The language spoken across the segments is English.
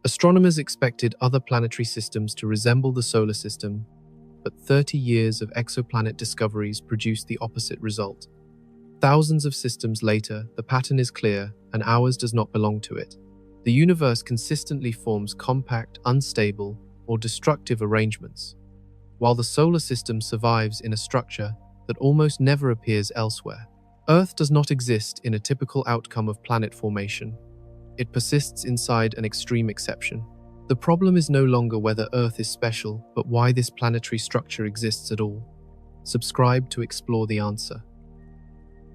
Astronomers expected other planetary systems to resemble the solar system, but 30 years of exoplanet discoveries produced the opposite result. Thousands of systems later, the pattern is clear, and ours does not belong to it. The universe consistently forms compact, unstable, or destructive arrangements, while the solar system survives in a structure that almost never appears elsewhere. Earth does not exist in a typical outcome of planet formation. It persists inside an extreme exception. The problem is no longer whether Earth is special, but why this planetary structure exists at all. Subscribe to explore the answer.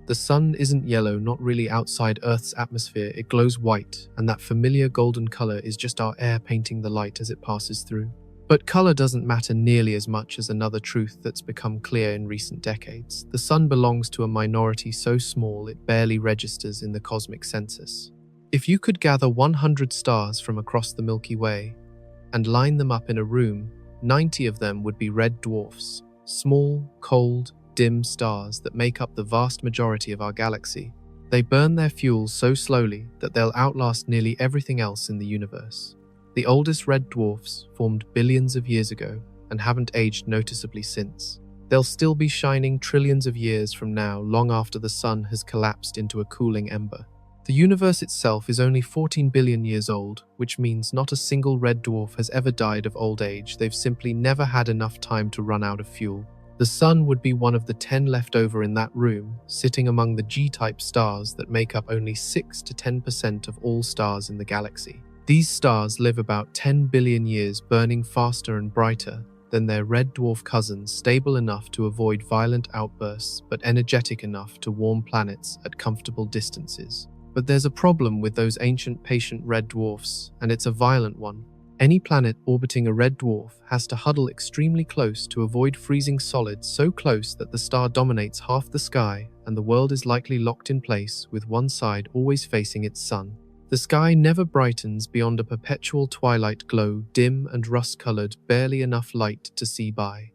The sun isn't yellow, not really outside Earth's atmosphere. It glows white, and that familiar golden color is just our air painting the light as it passes through. But color doesn't matter nearly as much as another truth that's become clear in recent decades. The sun belongs to a minority so small it barely registers in the cosmic census. If you could gather 100 stars from across the Milky Way and line them up in a room, 90 of them would be red dwarfs, small, cold, dim stars that make up the vast majority of our galaxy. They burn their fuel so slowly that they'll outlast nearly everything else in the universe. The oldest red dwarfs formed billions of years ago and haven't aged noticeably since. They'll still be shining trillions of years from now, long after the sun has collapsed into a cooling ember. The universe itself is only 14 billion years old, which means not a single red dwarf has ever died of old age. They've simply never had enough time to run out of fuel. The sun would be one of the 10 left over in that room, sitting among the G-type stars that make up only 6 to 10% of all stars in the galaxy. These stars live about 10 billion years, burning faster and brighter than their red dwarf cousins, stable enough to avoid violent outbursts, but energetic enough to warm planets at comfortable distances. But there's a problem with those ancient patient red dwarfs, and it's a violent one. Any planet orbiting a red dwarf has to huddle extremely close to avoid freezing solid, so close that the star dominates half the sky and the world is likely locked in place with one side always facing its sun. The sky never brightens beyond a perpetual twilight glow, dim and rust-colored, barely enough light to see by.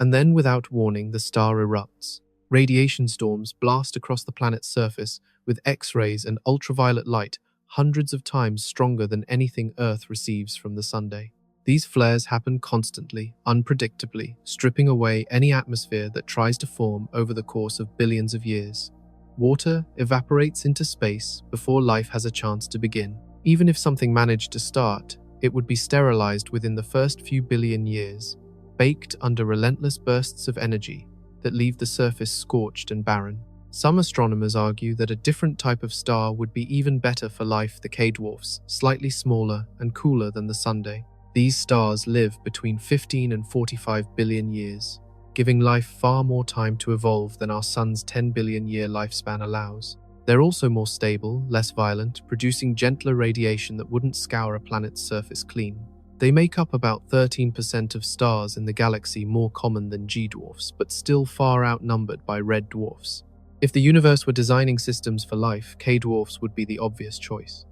And then, without warning, the star erupts. Radiation storms blast across the planet's surface with X-rays and ultraviolet light hundreds of times stronger than anything Earth receives from the Sunday. These flares happen constantly, unpredictably, stripping away any atmosphere that tries to form over the course of billions of years. Water evaporates into space before life has a chance to begin. Even if something managed to start, it would be sterilized within the first few billion years, baked under relentless bursts of energy that leave the surface scorched and barren. Some astronomers argue that a different type of star would be even better for life, the K-dwarfs, slightly smaller and cooler than the Sunday. These stars live between 15 and 45 billion years, giving life far more time to evolve than our sun's 10 billion year lifespan allows. They're also more stable, less violent, producing gentler radiation that wouldn't scour a planet's surface clean. They make up about 13% of stars in the galaxy, more common than G-dwarfs, but still far outnumbered by red dwarfs. If the universe were designing systems for life, K-dwarfs would be the obvious choice.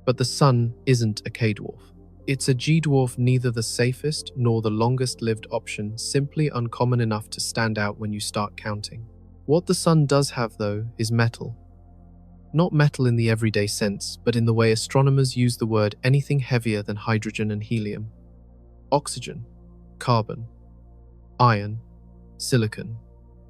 But the sun isn't a K-dwarf. It's a G-dwarf, neither the safest nor the longest-lived option, simply uncommon enough to stand out when you start counting. What the sun does have, though, is metal. Not metal in the everyday sense, but in the way astronomers use the word anything heavier than hydrogen and helium. Oxygen, carbon, iron, silicon,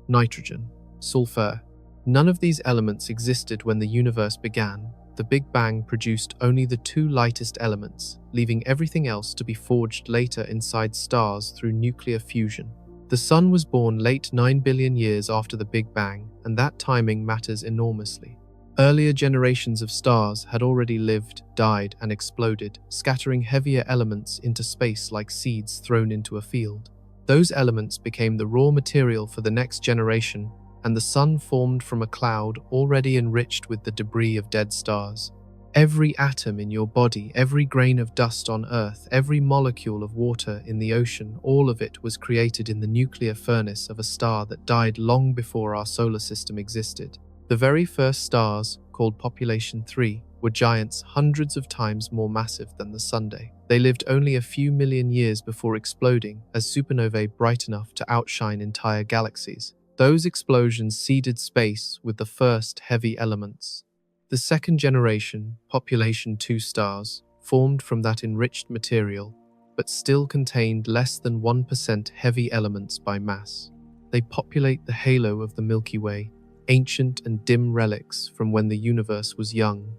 nitrogen, sulfur. None of these elements existed when the universe began. The Big Bang produced only the two lightest elements, leaving everything else to be forged later inside stars through nuclear fusion. The sun was born late 9 billion years after the Big Bang, and that timing matters enormously. Earlier generations of stars had already lived, died, and exploded, scattering heavier elements into space like seeds thrown into a field. Those elements became the raw material for the next generation, and the sun formed from a cloud already enriched with the debris of dead stars. Every atom in your body, every grain of dust on Earth, every molecule of water in the ocean, all of it was created in the nuclear furnace of a star that died long before our solar system existed. The very first stars, called Population 3, were giants hundreds of times more massive than the Sunday. They lived only a few million years before exploding as supernovae bright enough to outshine entire galaxies. Those explosions seeded space with the first heavy elements. The second generation, Population 2 stars, formed from that enriched material, but still contained less than 1% heavy elements by mass. They populate the halo of the Milky Way, ancient and dim relics from when the universe was young.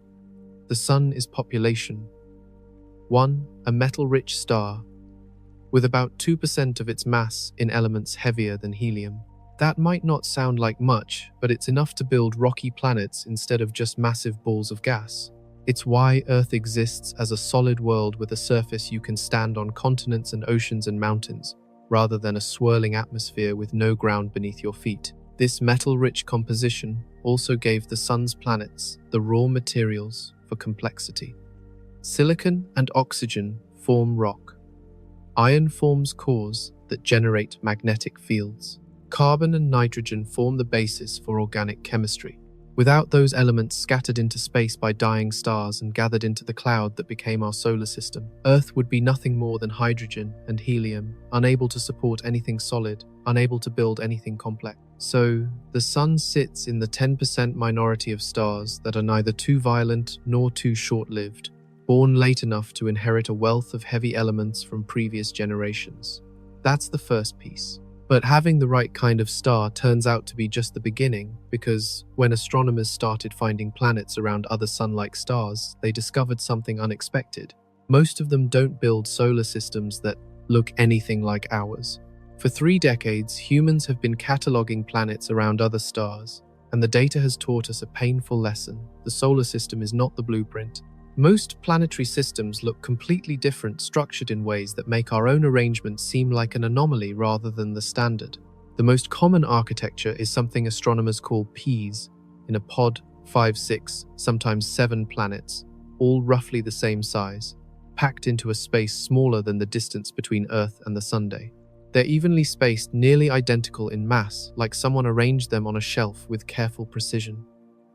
The Sun is population. 1. A metal-rich star, with about 2% of its mass in elements heavier than helium. That might not sound like much, but it's enough to build rocky planets instead of just massive balls of gas. It's why Earth exists as a solid world with a surface you can stand on continents and oceans and mountains, rather than a swirling atmosphere with no ground beneath your feet. This metal-rich composition also gave the Sun's planets the raw materials for complexity. Silicon and oxygen form rock. Iron forms cores that generate magnetic fields. Carbon and nitrogen form the basis for organic chemistry. Without those elements scattered into space by dying stars and gathered into the cloud that became our solar system, Earth would be nothing more than hydrogen and helium, unable to support anything solid, unable to build anything complex. So, the Sun sits in the 10% minority of stars that are neither too violent nor too short-lived, born late enough to inherit a wealth of heavy elements from previous generations. That's the first piece. But having the right kind of star turns out to be just the beginning, because when astronomers started finding planets around other sun-like stars, they discovered something unexpected. Most of them don't build solar systems that look anything like ours. For 3 decades, humans have been cataloging planets around other stars, and the data has taught us a painful lesson. The solar system is not the blueprint. Most planetary systems look completely different, structured in ways that make our own arrangement seem like an anomaly rather than the standard. The most common architecture is something astronomers call peas, in a pod, 5, 6, sometimes 7 planets, all roughly the same size, packed into a space smaller than the distance between Earth and the Sunday. They're evenly spaced, nearly identical in mass, like someone arranged them on a shelf with careful precision.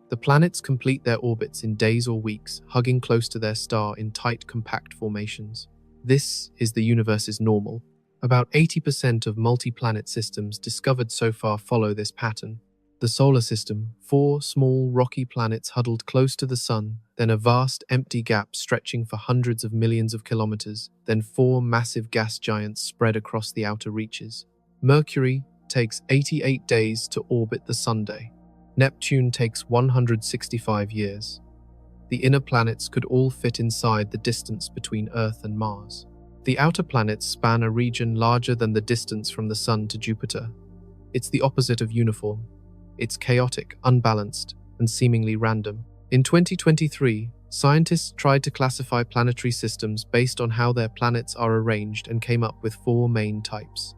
The planets complete their orbits in days or weeks, hugging close to their star in tight, compact formations. This is the universe's normal. About 80% of multi-planet systems discovered so far follow this pattern. The solar system, 4 small, rocky planets huddled close to the Sun, then a vast, empty gap stretching for hundreds of millions of kilometers, then 4 massive gas giants spread across the outer reaches. Mercury takes 88 days to orbit the Sunday. Neptune takes 165 years. The inner planets could all fit inside the distance between Earth and Mars. The outer planets span a region larger than the distance from the Sun to Jupiter. It's the opposite of uniform. It's chaotic, unbalanced, and seemingly random. In 2023, scientists tried to classify planetary systems based on how their planets are arranged and came up with 4 main types.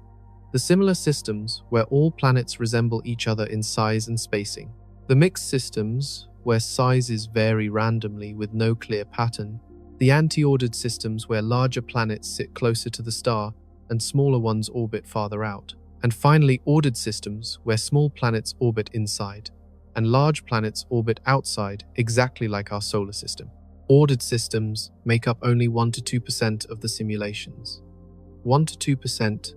The similar systems, where all planets resemble each other in size and spacing. The mixed systems, where sizes vary randomly with no clear pattern. The anti-ordered systems, where larger planets sit closer to the star and smaller ones orbit farther out. And finally, ordered systems, where small planets orbit inside and large planets orbit outside, exactly like our solar system. Ordered systems make up only 1 to 2% of the simulations. 1 to 2%.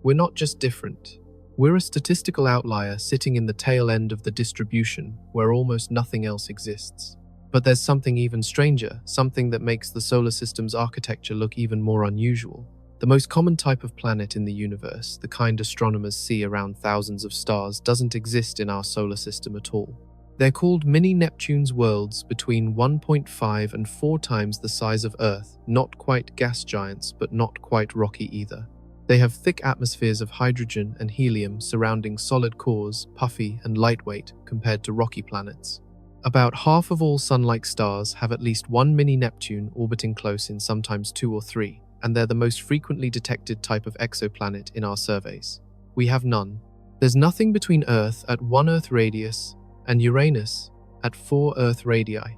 We're not just different. We're a statistical outlier sitting in the tail end of the distribution where almost nothing else exists. But there's something even stranger, something that makes the solar system's architecture look even more unusual. The most common type of planet in the universe, the kind astronomers see around thousands of stars, doesn't exist in our solar system at all. They're called mini-Neptunes, worlds between 1.5 and 4 times the size of Earth, not quite gas giants, but not quite rocky either. They have thick atmospheres of hydrogen and helium surrounding solid cores, puffy and lightweight compared to rocky planets. About half of all Sun-like stars have at least 1 mini-Neptune orbiting close in, sometimes 2 or 3, and they're the most frequently detected type of exoplanet in our surveys. We have none. There's nothing between Earth at 1 Earth radius and Uranus at 4 Earth radii.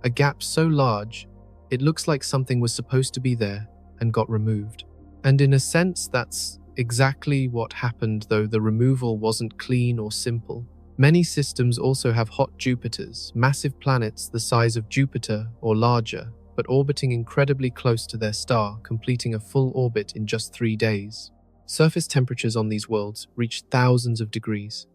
A gap so large, it looks like something was supposed to be there and got removed. And in a sense, that's exactly what happened, though the removal wasn't clean or simple. Many systems also have hot Jupiters, massive planets the size of Jupiter or larger, but orbiting incredibly close to their star, completing a full orbit in just 3 days. Surface temperatures on these worlds reach thousands of degrees.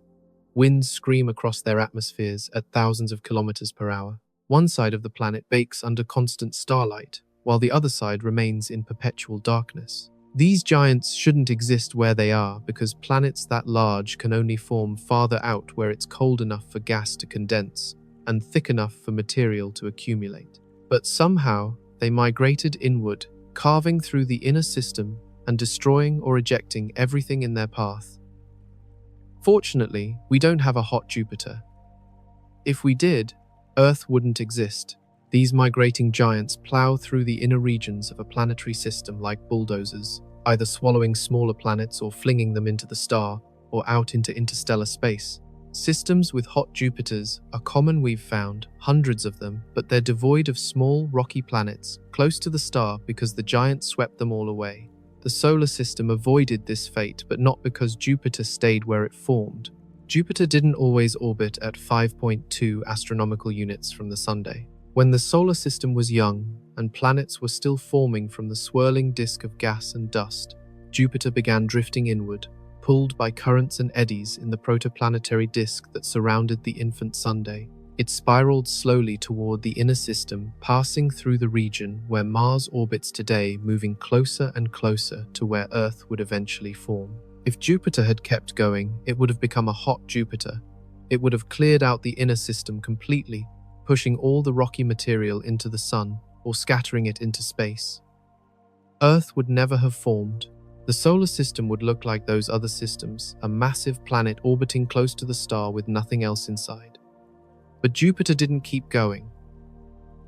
Winds scream across their atmospheres at thousands of kilometers per hour. One side of the planet bakes under constant starlight, while the other side remains in perpetual darkness. These giants shouldn't exist where they are because planets that large can only form farther out where it's cold enough for gas to condense and thick enough for material to accumulate. But somehow, they migrated inward, carving through the inner system and destroying or ejecting everything in their path. Fortunately, we don't have a hot Jupiter. If we did, Earth wouldn't exist. These migrating giants plow through the inner regions of a planetary system like bulldozers, either swallowing smaller planets or flinging them into the star or out into interstellar space. Systems with hot Jupiters are common, we've found, hundreds of them, but they're devoid of small, rocky planets close to the star because the giants swept them all away. The solar system avoided this fate, but not because Jupiter stayed where it formed. Jupiter didn't always orbit at 5.2 astronomical units from the Sunday. When the solar system was young and planets were still forming from the swirling disk of gas and dust, Jupiter began drifting inward, pulled by currents and eddies in the protoplanetary disk that surrounded the infant Sunday. It spiraled slowly toward the inner system, passing through the region where Mars orbits today, moving closer and closer to where Earth would eventually form. If Jupiter had kept going, it would have become a hot Jupiter. It would have cleared out the inner system completely, pushing all the rocky material into the sun or scattering it into space. Earth would never have formed. The solar system would look like those other systems, a massive planet orbiting close to the star with nothing else inside. But Jupiter didn't keep going.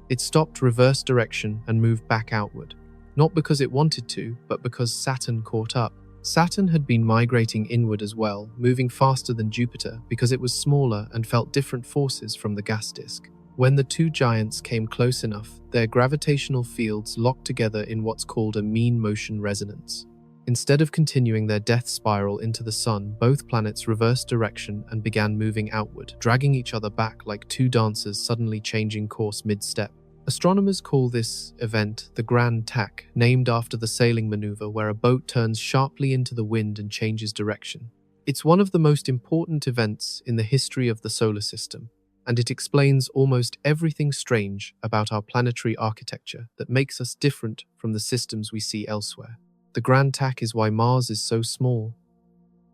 It stopped reverse direction and moved back outward, not because it wanted to, but because Saturn caught up. Saturn had been migrating inward as well, moving faster than Jupiter because it was smaller and felt different forces from the gas disk. When the two giants came close enough, their gravitational fields locked together in what's called a mean motion resonance. Instead of continuing their death spiral into the sun, both planets reversed direction and began moving outward, dragging each other back like two dancers suddenly changing course mid-step. Astronomers call this event the Grand Tack, named after the sailing maneuver where a boat turns sharply into the wind and changes direction. It's one of the most important events in the history of the solar system, and it explains almost everything strange about our planetary architecture that makes us different from the systems we see elsewhere. The Grand Tack is why Mars is so small.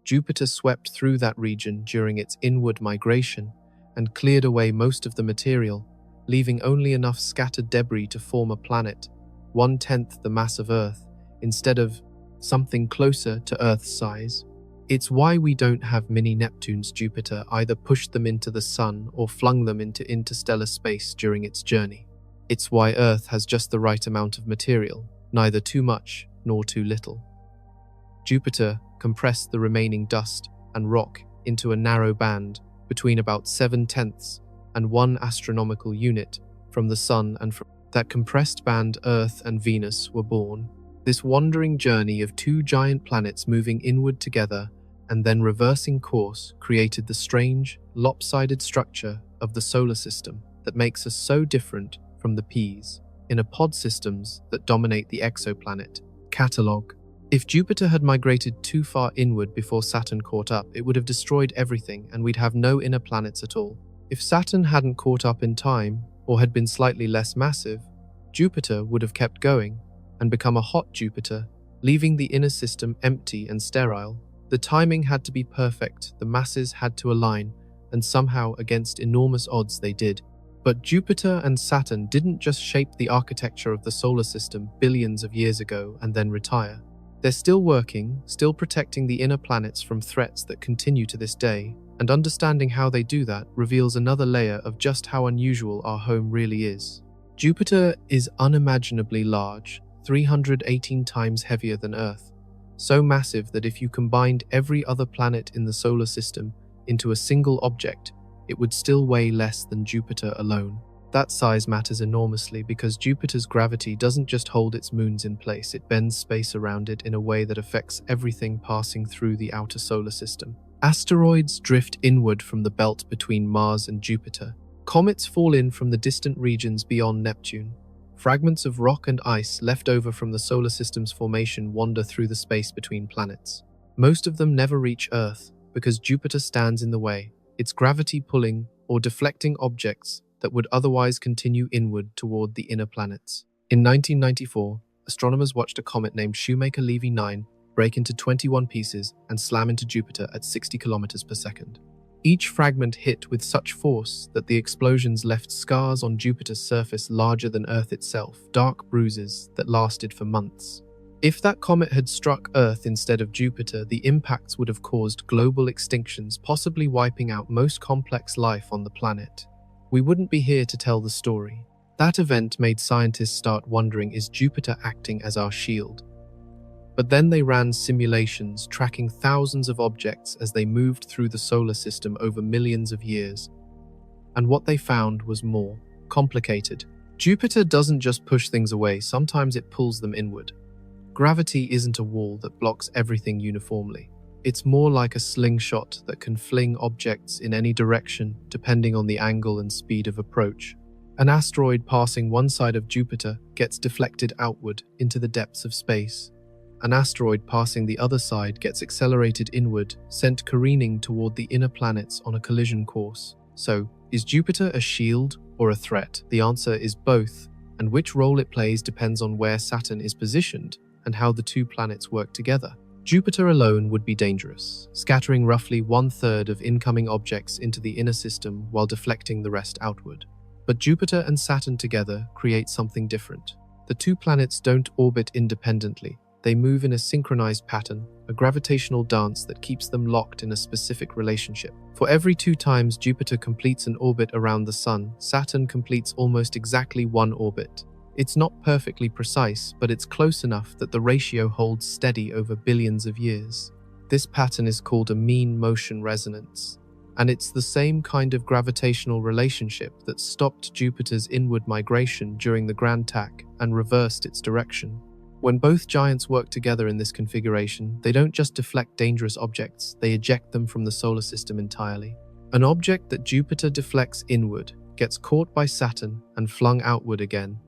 Jupiter swept through that region during its inward migration and cleared away most of the material, leaving only enough scattered debris to form a planet, 1/10 the mass of Earth, instead of something closer to Earth's size. It's why we don't have mini-Neptunes. Jupiter either pushed them into the sun or flung them into interstellar space during its journey. It's why Earth has just the right amount of material, neither too much nor too little. Jupiter compressed the remaining dust and rock into a narrow band between about 7/10 and 1 astronomical unit from the Sun, and from that compressed band Earth and Venus were born. This wandering journey of two giant planets moving inward together and then reversing course created the strange, lopsided structure of the solar system that makes us so different from the peas in a pod systems that dominate the exoplanet. Catalog. If Jupiter had migrated too far inward before Saturn caught up, it would have destroyed everything and we'd have no inner planets at all. If Saturn hadn't caught up in time, or had been slightly less massive, Jupiter would have kept going and become a hot Jupiter, leaving the inner system empty and sterile. The timing had to be perfect, the masses had to align, and somehow, against enormous odds, they did. But Jupiter and Saturn didn't just shape the architecture of the solar system billions of years ago and then retire. They're still working, still protecting the inner planets from threats that continue to this day, and understanding how they do that reveals another layer of just how unusual our home really is. Jupiter is unimaginably large, 318 times heavier than Earth, so massive that if you combined every other planet in the solar system into a single object, it would still weigh less than Jupiter alone. That size matters enormously because Jupiter's gravity doesn't just hold its moons in place, it bends space around it in a way that affects everything passing through the outer solar system. Asteroids drift inward from the belt between Mars and Jupiter. Comets fall in from the distant regions beyond Neptune. Fragments of rock and ice left over from the solar system's formation wander through the space between planets. Most of them never reach Earth because Jupiter stands in the way, its gravity pulling or deflecting objects that would otherwise continue inward toward the inner planets. In 1994, astronomers watched a comet named Shoemaker-Levy 9 break into 21 pieces and slam into Jupiter at 60 kilometers per second. Each fragment hit with such force that the explosions left scars on Jupiter's surface larger than Earth itself, dark bruises that lasted for months. If that comet had struck Earth instead of Jupiter, the impacts would have caused global extinctions, possibly wiping out most complex life on the planet. We wouldn't be here to tell the story. That event made scientists start wondering, is Jupiter acting as our shield? But then they ran simulations tracking thousands of objects as they moved through the solar system over millions of years. And what they found was more complicated. Jupiter doesn't just push things away, sometimes it pulls them inward. Gravity isn't a wall that blocks everything uniformly. It's more like a slingshot that can fling objects in any direction depending on the angle and speed of approach. An asteroid passing one side of Jupiter gets deflected outward into the depths of space. An asteroid passing the other side gets accelerated inward, sent careening toward the inner planets on a collision course. So, is Jupiter a shield or a threat? The answer is both, and which role it plays depends on where Saturn is positioned and how the two planets work together. Jupiter alone would be dangerous, scattering roughly 1/3 of incoming objects into the inner system while deflecting the rest outward. But Jupiter and Saturn together create something different. The two planets don't orbit independently. They move in a synchronized pattern, a gravitational dance that keeps them locked in a specific relationship. For every 2 times Jupiter completes an orbit around the Sun, Saturn completes almost exactly 1 orbit. It's not perfectly precise, but it's close enough that the ratio holds steady over billions of years. This pattern is called a mean motion resonance, and it's the same kind of gravitational relationship that stopped Jupiter's inward migration during the Grand Tack and reversed its direction. When both giants work together in this configuration, they don't just deflect dangerous objects, they eject them from the solar system entirely. An object that Jupiter deflects inward gets caught by Saturn and flung outward again,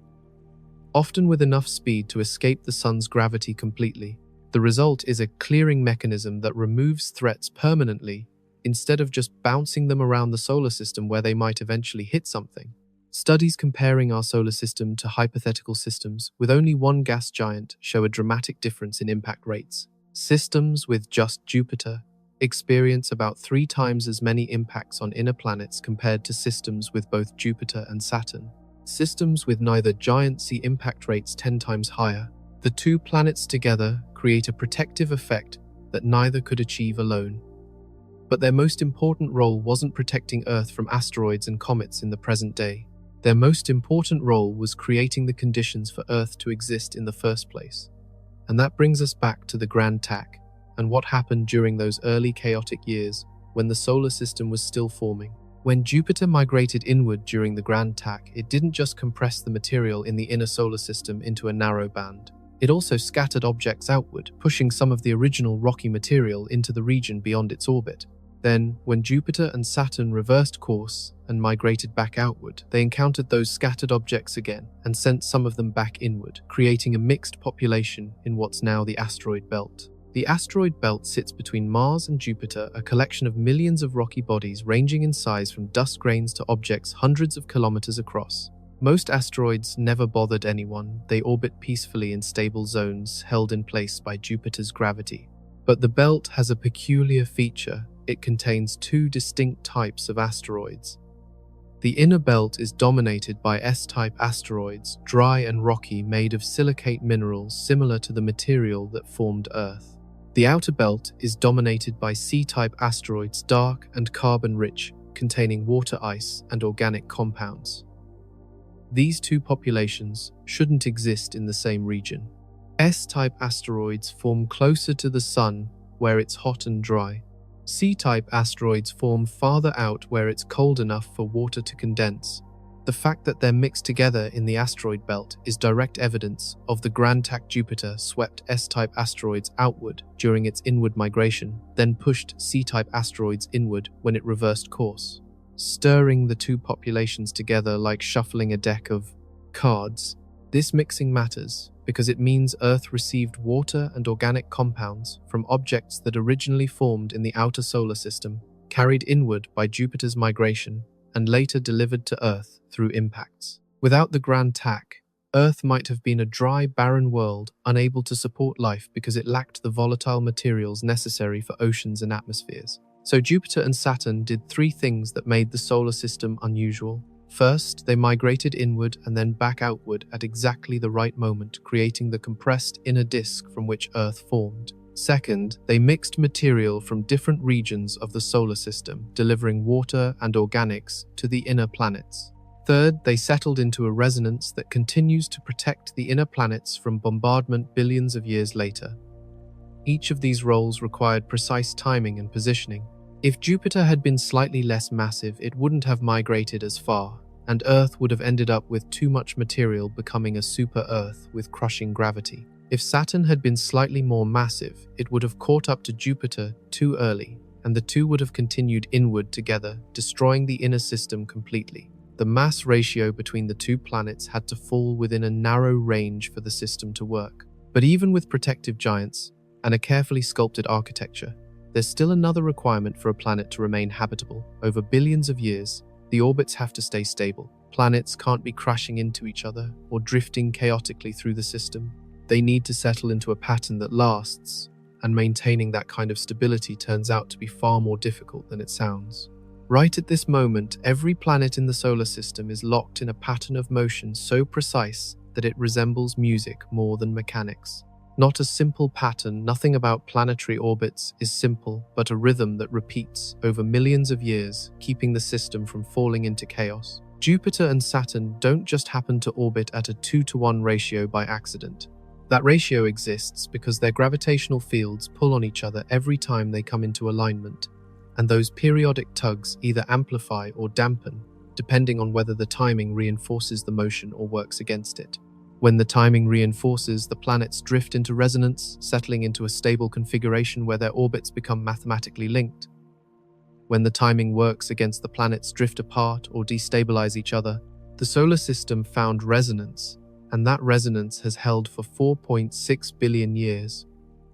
often with enough speed to escape the Sun's gravity completely. The result is a clearing mechanism that removes threats permanently instead of just bouncing them around the solar system where they might eventually hit something. Studies comparing our solar system to hypothetical systems with only one gas giant show a dramatic difference in impact rates. Systems with just Jupiter experience about 3 times as many impacts on inner planets compared to systems with both Jupiter and Saturn. Systems with neither giant see impact rates 10 times higher. The two planets together create a protective effect that neither could achieve alone. But their most important role wasn't protecting Earth from asteroids and comets in the present day. Their most important role was creating the conditions for Earth to exist in the first place. And that brings us back to the Grand Tack and what happened during those early chaotic years when the solar system was still forming. When Jupiter migrated inward during the Grand Tack, it didn't just compress the material in the inner solar system into a narrow band. It also scattered objects outward, pushing some of the original rocky material into the region beyond its orbit. Then, when Jupiter and Saturn reversed course and migrated back outward, they encountered those scattered objects again and sent some of them back inward, creating a mixed population in what's now the asteroid belt. The asteroid belt sits between Mars and Jupiter, a collection of millions of rocky bodies ranging in size from dust grains to objects hundreds of kilometers across. Most asteroids never bothered anyone. They orbit peacefully in stable zones held in place by Jupiter's gravity. But the belt has a peculiar feature. It contains 2 distinct types of asteroids. The inner belt is dominated by S-type asteroids, dry and rocky, made of silicate minerals similar to the material that formed Earth. The outer belt is dominated by C-type asteroids, dark and carbon-rich, containing water ice and organic compounds. These two populations shouldn't exist in the same region. S-type asteroids form closer to the Sun, where it's hot and dry. C-type asteroids form farther out where it's cold enough for water to condense. The fact that they're mixed together in the asteroid belt is direct evidence of the Grand Tack. Jupiter swept S-type asteroids outward during its inward migration, then pushed C-type asteroids inward when it reversed course, stirring the two populations together like shuffling a deck of cards. This mixing matters because it means Earth received water and organic compounds from objects that originally formed in the outer solar system, carried inward by Jupiter's migration, and later delivered to Earth through impacts. Without the Grand Tack, Earth might have been a dry, barren world, unable to support life because it lacked the volatile materials necessary for oceans and atmospheres. So Jupiter and Saturn did three things that made the solar system unusual. First, they migrated inward and then back outward at exactly the right moment, creating the compressed inner disk from which Earth formed. Second, they mixed material from different regions of the solar system, delivering water and organics to the inner planets. Third, they settled into a resonance that continues to protect the inner planets from bombardment billions of years later. Each of these roles required precise timing and positioning. If Jupiter had been slightly less massive, it wouldn't have migrated as far, and Earth would have ended up with too much material, becoming a super-Earth with crushing gravity. If Saturn had been slightly more massive, it would have caught up to Jupiter too early, and the two would have continued inward together, destroying the inner system completely. The mass ratio between the two planets had to fall within a narrow range for the system to work. But even with protective giants and a carefully sculpted architecture, there's still another requirement for a planet to remain habitable. Over billions of years, the orbits have to stay stable. Planets can't be crashing into each other or drifting chaotically through the system. They need to settle into a pattern that lasts, and maintaining that kind of stability turns out to be far more difficult than it sounds. Right at this moment, every planet in the solar system is locked in a pattern of motion so precise that it resembles music more than mechanics. Not a simple pattern, nothing about planetary orbits is simple, but a rhythm that repeats over millions of years, keeping the system from falling into chaos. Jupiter and Saturn don't just happen to orbit at a 2-to-1 ratio by accident. That ratio exists because their gravitational fields pull on each other every time they come into alignment, and those periodic tugs either amplify or dampen, depending on whether the timing reinforces the motion or works against it. When the timing reinforces, the planets drift into resonance, settling into a stable configuration where their orbits become mathematically linked. When the timing works against, the planets drift apart or destabilize each other. The solar system found resonance, and that resonance has held for 4.6 billion years.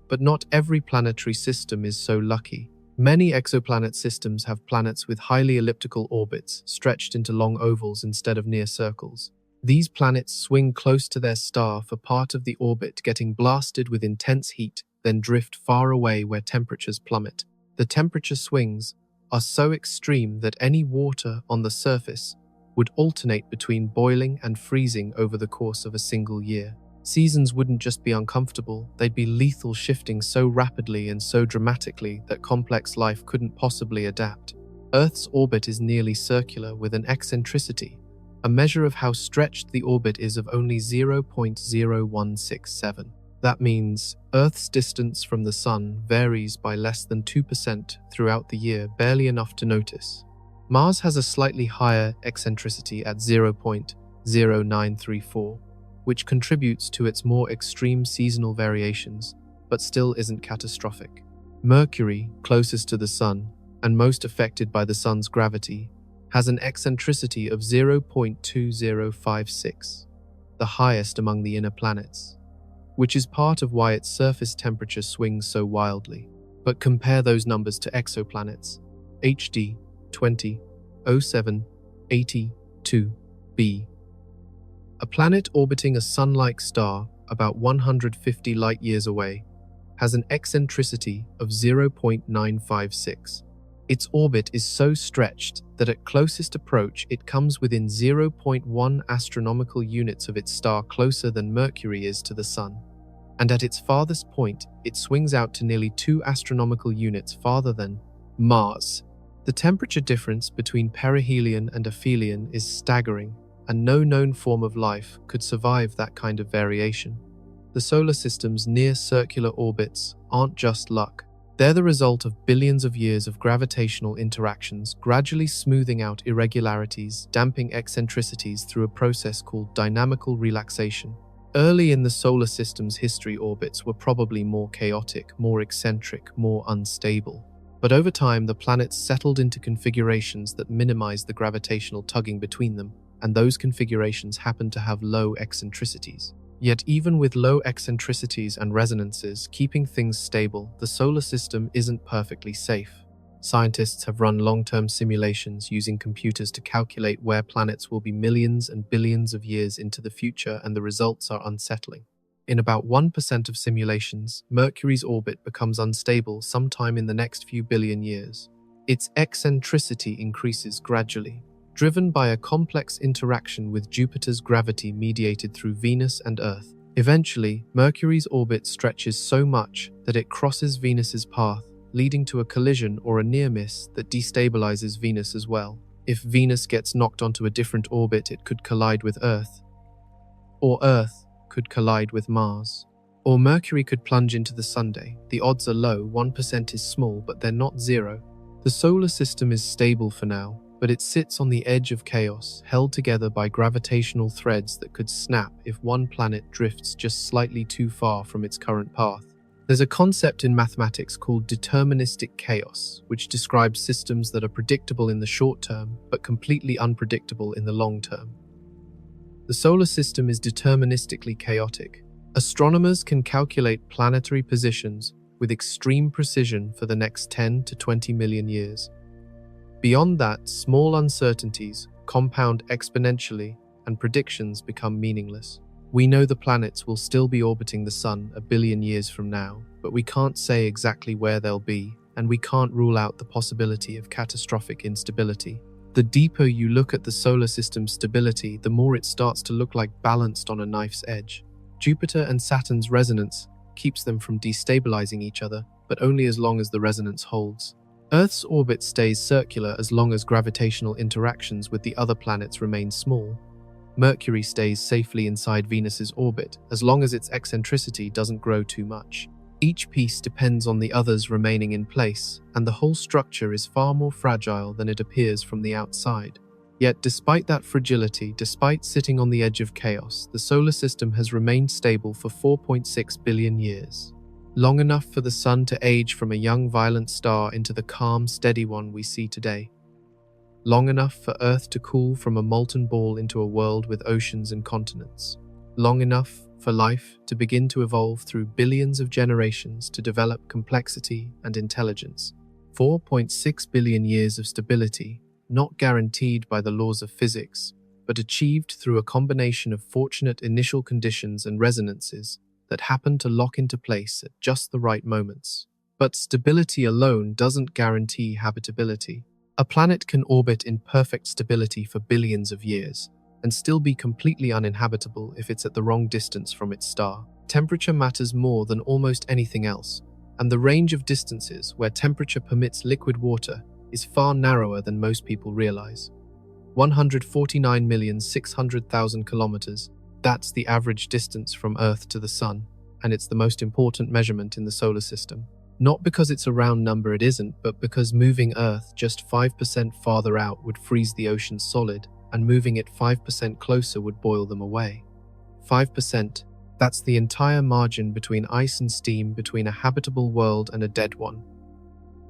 But not every planetary system is so lucky. Many exoplanet systems have planets with highly elliptical orbits, stretched into long ovals instead of near circles. These planets swing close to their star for part of the orbit, getting blasted with intense heat, then drift far away where temperatures plummet. The temperature swings are so extreme that any water on the surface would alternate between boiling and freezing over the course of a single year. Seasons wouldn't just be uncomfortable, they'd be lethal, shifting so rapidly and so dramatically that complex life couldn't possibly adapt. Earth's orbit is nearly circular with an eccentricity, a measure of how stretched the orbit is, of only 0.0167. That means Earth's distance from the Sun varies by less than 2% throughout the year, barely enough to notice. Mars has a slightly higher eccentricity at 0.0934, which contributes to its more extreme seasonal variations, but still isn't catastrophic. Mercury, closest to the Sun, and most affected by the Sun's gravity, has an eccentricity of 0.2056, the highest among the inner planets, which is part of why its surface temperature swings so wildly. But compare those numbers to exoplanets. HD 200782b. A planet orbiting a Sun-like star about 150 light-years away has an eccentricity of 0.956. Its orbit is so stretched that at closest approach it comes within 0.1 astronomical units of its star, closer than Mercury is to the Sun. And at its farthest point, it swings out to nearly 2 astronomical units farther than Mars. The temperature difference between perihelion and aphelion is staggering, and no known form of life could survive that kind of variation. The solar system's near-circular orbits aren't just luck. They're the result of billions of years of gravitational interactions, gradually smoothing out irregularities, damping eccentricities through a process called dynamical relaxation. Early in the solar system's history, orbits were probably more chaotic, more eccentric, more unstable. But over time, the planets settled into configurations that minimized the gravitational tugging between them, and those configurations happened to have low eccentricities. Yet even with low eccentricities and resonances keeping things stable, the solar system isn't perfectly safe. Scientists have run long-term simulations using computers to calculate where planets will be millions and billions of years into the future, and the results are unsettling. In about 1% of simulations, Mercury's orbit becomes unstable sometime in the next few billion years. Its eccentricity increases gradually, driven by a complex interaction with Jupiter's gravity mediated through Venus and Earth. Eventually, Mercury's orbit stretches so much that it crosses Venus's path, leading to a collision or a near-miss that destabilizes Venus as well. If Venus gets knocked onto a different orbit, it could collide with Earth. Or Earth could collide with Mars. Or Mercury could plunge into the Sunday. The odds are low, 1% is small, but they're not zero. The solar system is stable for now, but it sits on the edge of chaos, held together by gravitational threads that could snap if one planet drifts just slightly too far from its current path. There's a concept in mathematics called deterministic chaos, which describes systems that are predictable in the short term, but completely unpredictable in the long term. The solar system is deterministically chaotic. Astronomers can calculate planetary positions with extreme precision for the next 10 to 20 million years. Beyond that, small uncertainties compound exponentially and predictions become meaningless. We know the planets will still be orbiting the Sun a billion years from now, but we can't say exactly where they'll be, and we can't rule out the possibility of catastrophic instability. The deeper you look at the solar system's stability, the more it starts to look like balanced on a knife's edge. Jupiter and Saturn's resonance keeps them from destabilizing each other, but only as long as the resonance holds. Earth's orbit stays circular as long as gravitational interactions with the other planets remain small. Mercury stays safely inside Venus's orbit as long as its eccentricity doesn't grow too much. Each piece depends on the others remaining in place, and the whole structure is far more fragile than it appears from the outside. Yet despite that fragility, despite sitting on the edge of chaos, the solar system has remained stable for 4.6 billion years. Long enough for the Sun to age from a young violent star into the calm, steady one we see today. Long enough for Earth to cool from a molten ball into a world with oceans and continents. Long enough for life to begin to evolve through billions of generations to develop complexity and intelligence. 4.6 billion years of stability, not guaranteed by the laws of physics, but achieved through a combination of fortunate initial conditions and resonances that happen to lock into place at just the right moments. But stability alone doesn't guarantee habitability. A planet can orbit in perfect stability for billions of years, and still be completely uninhabitable if it's at the wrong distance from its star. Temperature matters more than almost anything else, and the range of distances where temperature permits liquid water is far narrower than most people realize. 149,600,000 kilometers, that's the average distance from Earth to the Sun, and it's the most important measurement in the solar system. Not because it's a round number, it isn't, but because moving Earth just 5% farther out would freeze the oceans solid, and moving it 5% closer would boil them away. 5%, that's the entire margin between ice and steam, between a habitable world and a dead one.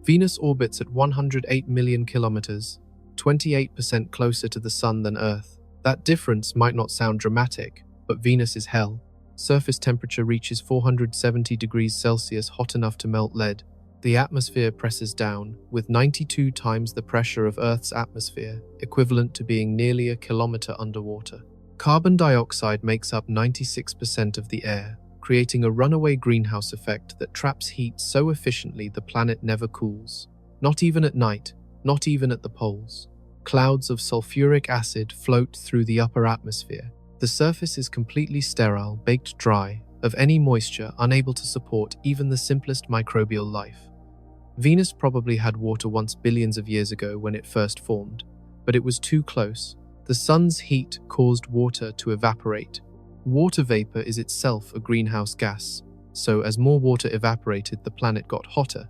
Venus orbits at 108 million kilometers, 28% closer to the Sun than Earth. That difference might not sound dramatic, but Venus is hell. Surface temperature reaches 470 degrees Celsius, hot enough to melt lead. The atmosphere presses down, with 92 times the pressure of Earth's atmosphere, equivalent to being nearly a kilometer underwater. Carbon dioxide makes up 96% of the air, creating a runaway greenhouse effect that traps heat so efficiently the planet never cools. Not even at night, not even at the poles. Clouds of sulfuric acid float through the upper atmosphere. The surface is completely sterile, baked dry, of any moisture, unable to support even the simplest microbial life. Venus probably had water once billions of years ago when it first formed, but it was too close. The Sun's heat caused water to evaporate. Water vapor is itself a greenhouse gas, so as more water evaporated, the planet got hotter.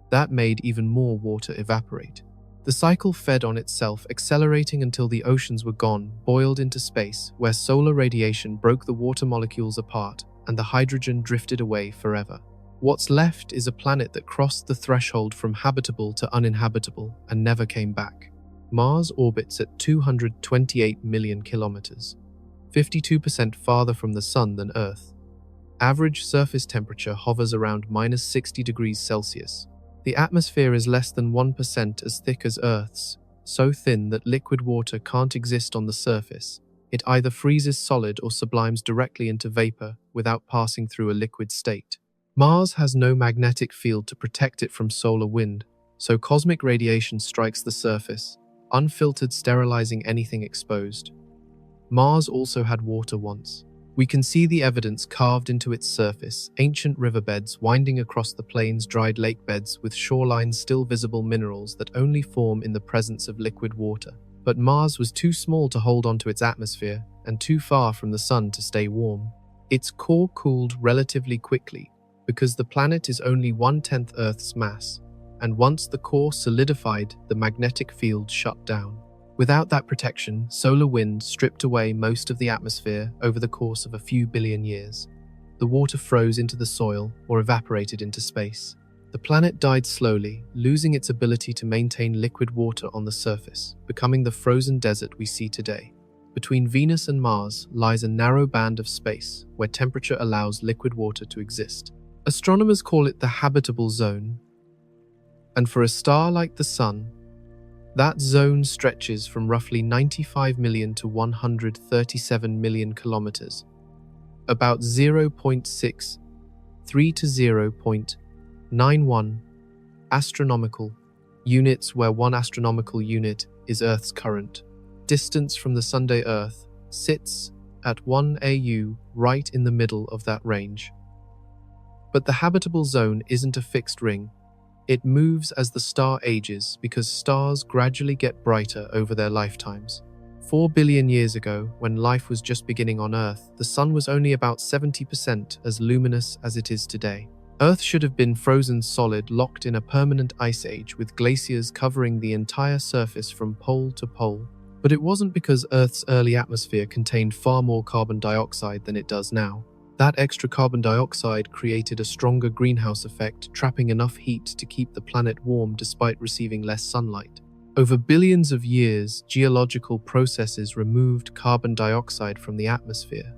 That made even more water evaporate. The cycle fed on itself, accelerating until the oceans were gone, boiled into space, where solar radiation broke the water molecules apart and the hydrogen drifted away forever. What's left is a planet that crossed the threshold from habitable to uninhabitable and never came back. Mars orbits at 228 million kilometers, 52% farther from the Sun than Earth. Average surface temperature hovers around -60 degrees Celsius. The atmosphere is less than 1% as thick as Earth's, so thin that liquid water can't exist on the surface. It either freezes solid or sublimes directly into vapor without passing through a liquid state. Mars has no magnetic field to protect it from solar wind, so cosmic radiation strikes the surface, unfiltered, sterilizing anything exposed. Mars also had water once. We can see the evidence carved into its surface, ancient riverbeds winding across the plains, dried lake beds with shorelines still visible, minerals that only form in the presence of liquid water. But Mars was too small to hold onto its atmosphere and too far from the sun to stay warm. Its core cooled relatively quickly because the planet is only 1/10 Earth's mass, and once the core solidified, the magnetic field shut down. Without that protection, solar wind stripped away most of the atmosphere over the course of a few billion years. The water froze into the soil or evaporated into space. The planet died slowly, losing its ability to maintain liquid water on the surface, becoming the frozen desert we see today. Between Venus and Mars lies a narrow band of space where temperature allows liquid water to exist. Astronomers call it the habitable zone. And for a star like the Sun, that zone stretches from roughly 95 million to 137 million kilometers, about 0.63 to 0.91 astronomical units, where 1 astronomical unit is Earth's current distance from the Sunday. Earth sits at 1 AU, right in the middle of that range. But the habitable zone isn't a fixed ring. It moves as the star ages because stars gradually get brighter over their lifetimes. 4 billion years ago, when life was just beginning on Earth, the Sun was only about 70% as luminous as it is today. Earth should have been frozen solid, locked in a permanent ice age with glaciers covering the entire surface from pole to pole. But it wasn't, because Earth's early atmosphere contained far more carbon dioxide than it does now. That extra carbon dioxide created a stronger greenhouse effect, trapping enough heat to keep the planet warm despite receiving less sunlight. Over billions of years, geological processes removed carbon dioxide from the atmosphere.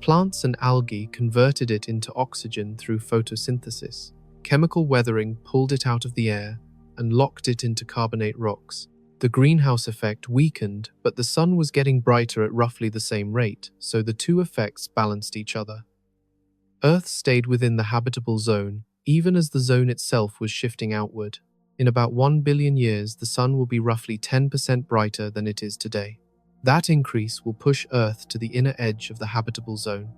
Plants and algae converted it into oxygen through photosynthesis. Chemical weathering pulled it out of the air and locked it into carbonate rocks. The greenhouse effect weakened, but the sun was getting brighter at roughly the same rate, so the two effects balanced each other. Earth stayed within the habitable zone, even as the zone itself was shifting outward. In about 1 billion years, the sun will be roughly 10% brighter than it is today. That increase will push Earth to the inner edge of the habitable zone.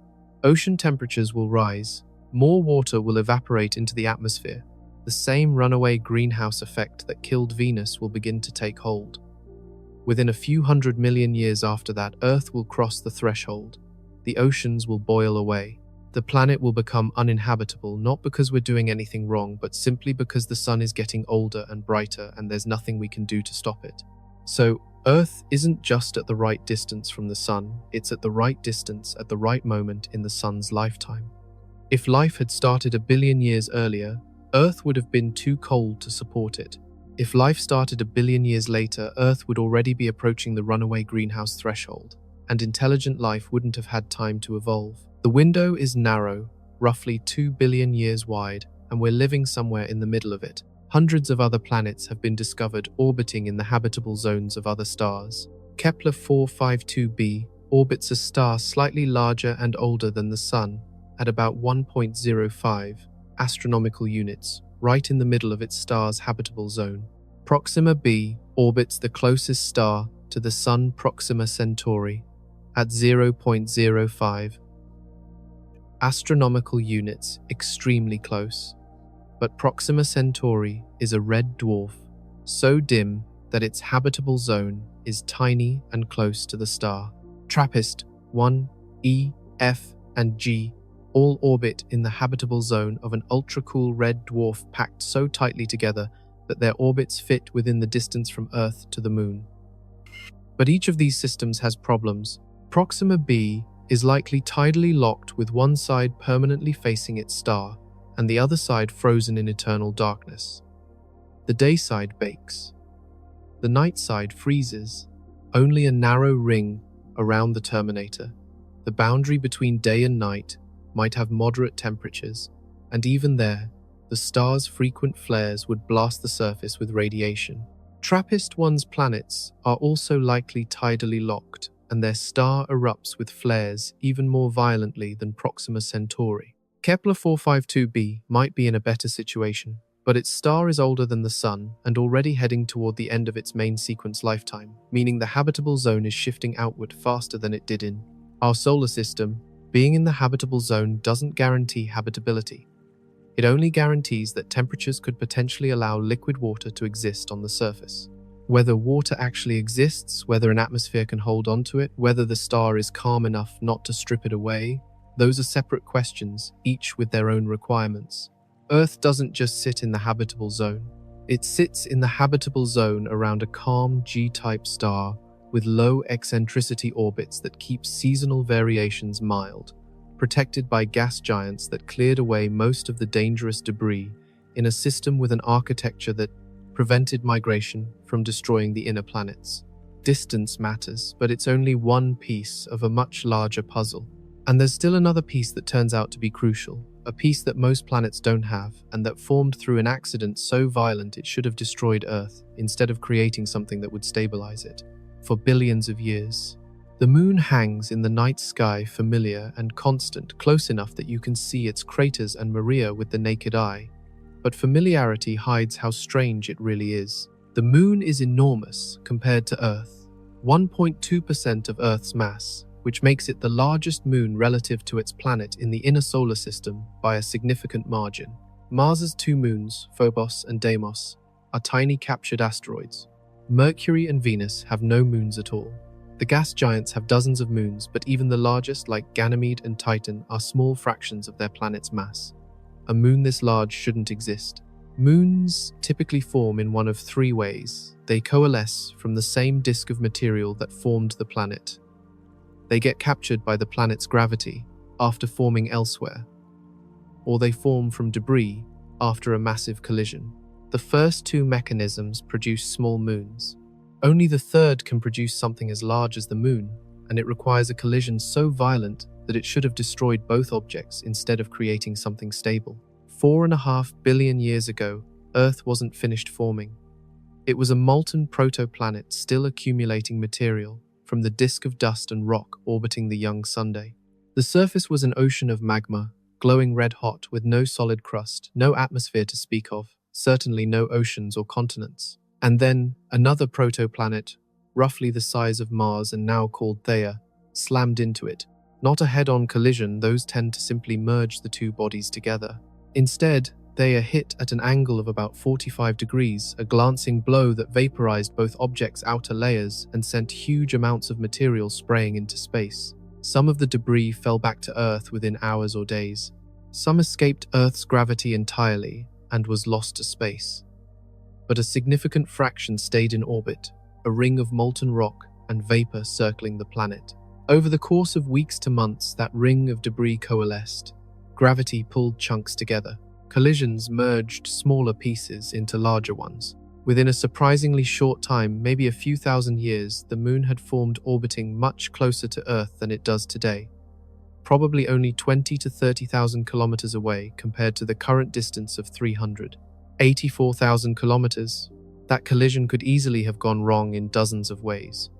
Ocean temperatures will rise, more water will evaporate into the atmosphere. The same runaway greenhouse effect that killed Venus will begin to take hold. Within a few 100 million years after that, Earth will cross the threshold. The oceans will boil away. The planet will become uninhabitable, not because we're doing anything wrong, but simply because the sun is getting older and brighter and there's nothing we can do to stop it. So, Earth isn't just at the right distance from the sun, it's at the right distance at the right moment in the sun's lifetime. If life had started 1 billion years earlier, Earth would have been too cold to support it. If life started 1 billion years later, Earth would already be approaching the runaway greenhouse threshold, and intelligent life wouldn't have had time to evolve. The window is narrow, roughly 2 billion years wide, and we're living somewhere in the middle of it. Hundreds of other planets have been discovered orbiting in the habitable zones of other stars. Kepler 452b orbits a star slightly larger and older than the Sun, at about 1.05 astronomical units, right in the middle of its star's habitable zone. Proxima b orbits the closest star to the Sun, Proxima Centauri, at 0.05 astronomical units, extremely close. But Proxima Centauri is a red dwarf, so dim that its habitable zone is tiny and close to the star. TRAPPIST 1, E, F, and G all orbit in the habitable zone of an ultra-cool red dwarf, packed so tightly together that their orbits fit within the distance from Earth to the Moon. But each of these systems has problems. Proxima b is likely tidally locked, with one side permanently facing its star and the other side frozen in eternal darkness. The day side bakes. The night side freezes. Only a narrow ring around the terminator. The boundary between day and night might have moderate temperatures, and even there, the star's frequent flares would blast the surface with radiation. TRAPPIST-1's planets are also likely tidally locked, and their star erupts with flares even more violently than Proxima Centauri. Kepler 452b might be in a better situation, but its star is older than the Sun and already heading toward the end of its main sequence lifetime, meaning the habitable zone is shifting outward faster than it did in our solar system. Being in the habitable zone doesn't guarantee habitability. It only guarantees that temperatures could potentially allow liquid water to exist on the surface. Whether water actually exists, whether an atmosphere can hold onto it, whether the star is calm enough not to strip it away, those are separate questions, each with their own requirements. Earth doesn't just sit in the habitable zone. It sits in the habitable zone around a calm G-type star with low eccentricity orbits that keep seasonal variations mild, protected by gas giants that cleared away most of the dangerous debris in a system with an architecture that prevented migration from destroying the inner planets. Distance matters, but it's only one piece of a much larger puzzle. And there's still another piece that turns out to be crucial, a piece that most planets don't have, and that formed through an accident so violent it should have destroyed Earth, instead of creating something that would stabilize it. For billions of years, the moon hangs in the night sky, familiar and constant, close enough that you can see its craters and maria with the naked eye. But familiarity hides how strange it really is. The moon is enormous compared to Earth, 1.2% of Earth's mass, which makes it the largest moon relative to its planet in the inner solar system by a significant margin. Mars's two moons, Phobos and Deimos, are tiny captured asteroids. Mercury and Venus have no moons at all. The gas giants have dozens of moons, but even the largest, like Ganymede and Titan, are small fractions of their planet's mass. A moon this large shouldn't exist. Moons typically form in one of three ways. They coalesce from the same disk of material that formed the planet. They get captured by the planet's gravity after forming elsewhere, or they form from debris after a massive collision. The first two mechanisms produce small moons. Only the third can produce something as large as the moon, and it requires a collision so violent that it should have destroyed both objects instead of creating something stable. 4.5 billion years ago, Earth wasn't finished forming. It was a molten protoplanet still accumulating material from the disk of dust and rock orbiting the young Sunday. The surface was an ocean of magma, glowing red-hot with no solid crust, no atmosphere to speak of, certainly no oceans or continents. And then another protoplanet, roughly the size of Mars and now called Theia, slammed into it. Not a head-on collision, those tend to simply merge the two bodies together. Instead, Theia hit at an angle of about 45 degrees, a glancing blow that vaporized both objects' outer layers and sent huge amounts of material spraying into space. Some of the debris fell back to Earth within hours or days. Some escaped Earth's gravity entirely and was lost to space. But a significant fraction stayed in orbit, a ring of molten rock and vapor circling the planet. Over the course of weeks to months, that ring of debris coalesced. Gravity pulled chunks together. Collisions merged smaller pieces into larger ones. Within a surprisingly short time, maybe a few thousand years, the moon had formed orbiting much closer to Earth than it does today. Probably only 20 to 30,000 kilometers away compared to the current distance of 384,000 kilometers. That collision could easily have gone wrong in dozens of ways.